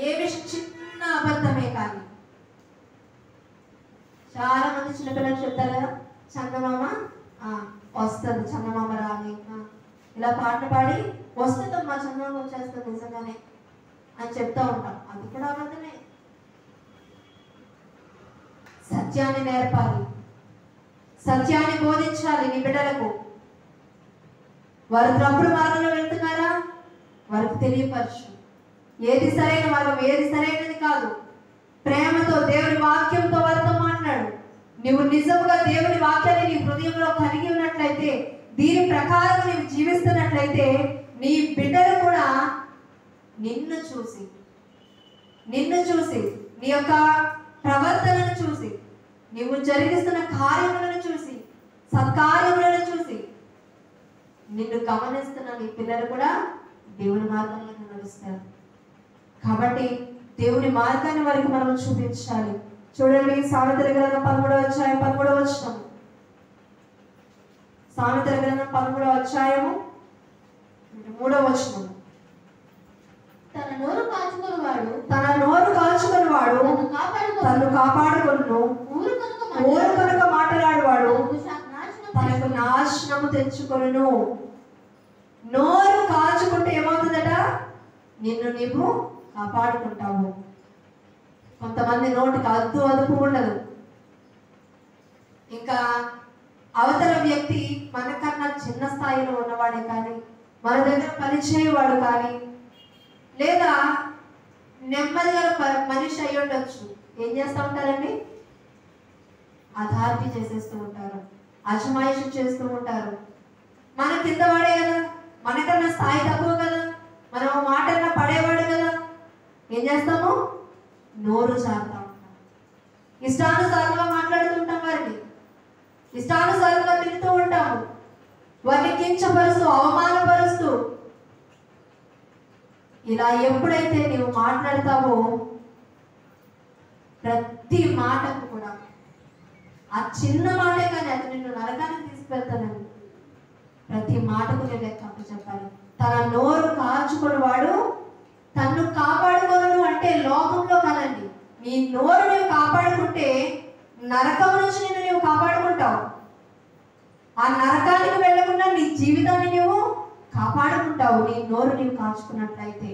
ఏ విషయం చిన్న అబద్ధమే కానీ. చాలా మంది చిన్నపిల్లలు చెప్తారు కదా, చందమామ వస్తుంది, చందమామ రాని ఇలా పాటలు పాడి వస్తుందమ్మా, చందమామ వచ్చేస్తుంది నిజంగానే అని చెప్తా ఉంటాం. అది కూడా అబద్ధమే. సత్యాన్ని నేర్పాలి, సత్యాన్ని బోధించాలి నీ బిడ్డలకు. వారు తప్పుడు మార్గంలో వెళ్తున్నారా, వారికి తెలియపరచు. ఏది సరైన మార్గం, ఏది సరైనది కాదు. ప్రేమతో దేవుని వాక్యంతో వారితో మాట్లాడు. నువ్వు నిజంగా దేవుని వాక్యాన్ని నీ హృదయంలో కలిగి ఉన్నట్లయితే, దీని ప్రకారం నీవు జీవిస్తున్నట్లయితే, నీ బిడ్డలు కూడా నిన్ను చూసి నీ యొక్క ప్రవర్తనను చూసి, నీవు జరిగిస్తున్న కార్యములను చూసి, సత్కార్యములను చూసి నిన్ను గమనిస్తున్న నీ పిల్లలు కూడా దేవుని మార్గంలో నడుస్తారు. కాబట్టి దేవుని మార్గాన్ని వారికి మనం చూపించాలి. చూడండి, సామెతల గ్రంథం 13వ అధ్యాయం 13వ వచనం. సామెతల గ్రంథం 13వ అధ్యాయము 3వ వచనం. తన నోరు కాచుకొనువాడు తను కాపాడుకొను, ఊరు కనుక మాట్లాడువాడు తనకు నాశనము తెచ్చుకొనును. నోరు కాచుకుంటే ఏమవుతుందట? నిన్ను నీవు కాపాడుకుంటావు. కొంతమంది నోటికి అదుపు ఉండదు. ఇంకా అవతల వ్యక్తి మనకన్నా చిన్న స్థాయిలో ఉన్నవాడే కానీ, మన దగ్గర పనిచేయవాడు కానీ, లేదా నెమ్మదిగా మనిషి అయి ఉండొచ్చు. ఏం చేస్తూ ఉంటారండి? అధార్తి చేసేస్తూ ఉంటారు, అజమాయిషి చేస్తూ ఉంటారు. మన కింద వాడే కదా, మనకన్నా స్థాయి తక్కువ కదా, మనం మాటన్నా పడేవాడు కదా. ఏం చేస్తాము? నోరు జారుతా ఉంటాం, ఇష్టానుసారంగా మాట్లాడుతుంటాం, వారిని ఇష్టానుసారంగా తిరుగుతూ ఉంటాము, వారిని కించపరుస్తూ అవమానపరుస్తూ. ఇలా ఎప్పుడైతే నీవు మాట్లాడతావో ప్రతి మాటకు కూడా, ఆ చిన్న మాటే కానీ అది నిన్ను నరకానికి తీసుకెళ్తానని, ప్రతి మాటకు నేను లెక్క చెప్పాలి. తన నోరు కాచుకొని వాడు తన్ను కాపాడుకోను అంటే లోకంలో కాదండి. నీ నోరు నీవు కాపాడుకుంటే నరకం నుంచి నిన్ను నీవు కాపాడుకుంటావు. ఆ నరకానికి వెళ్లకుండా నీ జీవితాన్ని నీవు కాపాడుకుంటావు, నీ నోరు నీవు కాచుకున్నట్లయితే.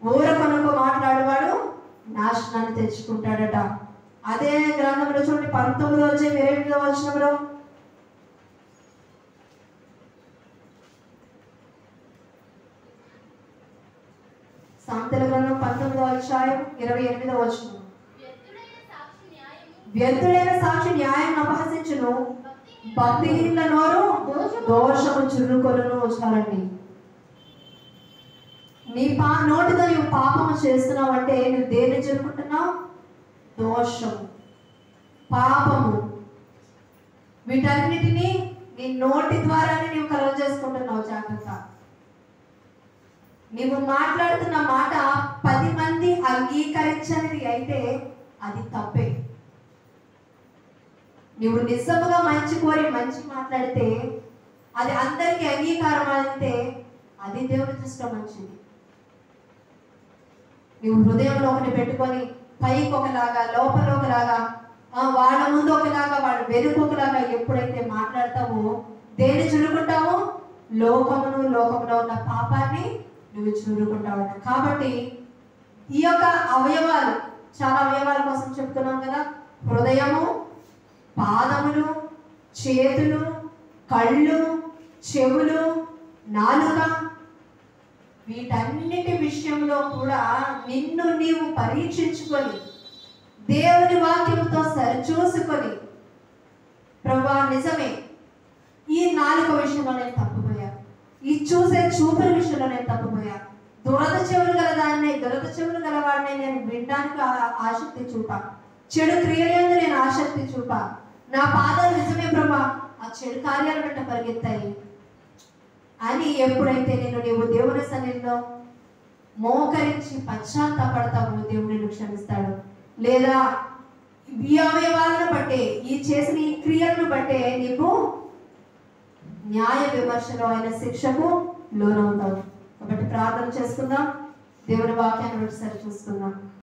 ఊరకొనకు మాట్లాడేవాడు నాశనాన్ని తెచ్చుకుంటాడట. అదే గ్రంథంలో చూడండి, 19వ అధ్యాయం 28వ వచనంలో. సామెతల గ్రంథం 19వ అధ్యాయం 28వ వచనం. వ్యర్థుడైన సాక్షి న్యాయం అపహసించును, భక్తిహీనుల నోరు దోషము చురుకొలను. చాలండి. నీ నోటితో నువ్వు పాపము చేస్తున్నావు అంటే నువ్వు దేన్ని చురుకుంటున్నావు? దోషము, పాపము, వీటన్నిటినీ నీ నోటి ద్వారానే నువ్వు కలుగ చేసుకుంటున్నావు. జాగ్రత్త. నువ్వు మాట్లాడుతున్న మాట 10 మంది అంగీకరించనిది అయితే అది తప్పే. నువ్వు నిజముగా మంచి కోరి మంచి మాట్లాడితే, అది అందరికీ అంగీకారం అయితే అది దేవుని దృష్టిలో మంచిది. నువ్వు హృదయంలో ఒకటి పెట్టుకొని పైకి ఒకలాగా లోపల ఒకలాగా, వాళ్ళ ముందు ఒకలాగా వాళ్ళ వెనుక ఒకలాగా ఎప్పుడైతే మాట్లాడతావో దేన్ని చురుకుంటావో? లోకములో ఉన్న పాపాన్ని నువ్వు చురుకుంటావు. కాబట్టి ఈ యొక్క అవయవాలు, చాలా అవయవాల కోసం చెప్తున్నాం కదా, హృదయము, పాదములు, చేతులు, కళ్ళు, చెవులు, నాలుక, వీటన్నిటి విషయంలో కూడా నిన్ను నీవు పరీక్షించుకొని దేవుని వాక్యంతో సరిచూసుకొని, ప్రభువా నిజమే, ఈ నాలుక విషయంలో నేను తప్పిపోయా, ఈ చూసే చూపుల విషయంలో నేను తప్పిపోయా, దురద చెవులు గలవాడిని నేను వినడానికి ఆసక్తి చూపా, చెడు క్రియలందు నేను ఆసక్తి చూపా, నా పాదాలు నిజమే ప్రభా ఆ చెడు కార్యాలు వెంట పరిగెత్తాయి అని ఎప్పుడైతే నీవు దేవుని సన్నిధిలో మోకరించి పశ్చాత్తాపడతావు, దేవుడు నిన్ను క్షమిస్తాడు. లేదా ఈ అవయవాలను బట్టే, ఈ చేసిన ఈ క్రియలను బట్టే నీకు న్యాయ విమర్శలో అయిన శిక్షకు లోనవుతావు. కాబట్టి ప్రార్థన చేసుకుందాం, దేవుని వాక్యాన్ని ఒకసారి చూసుకుందాం.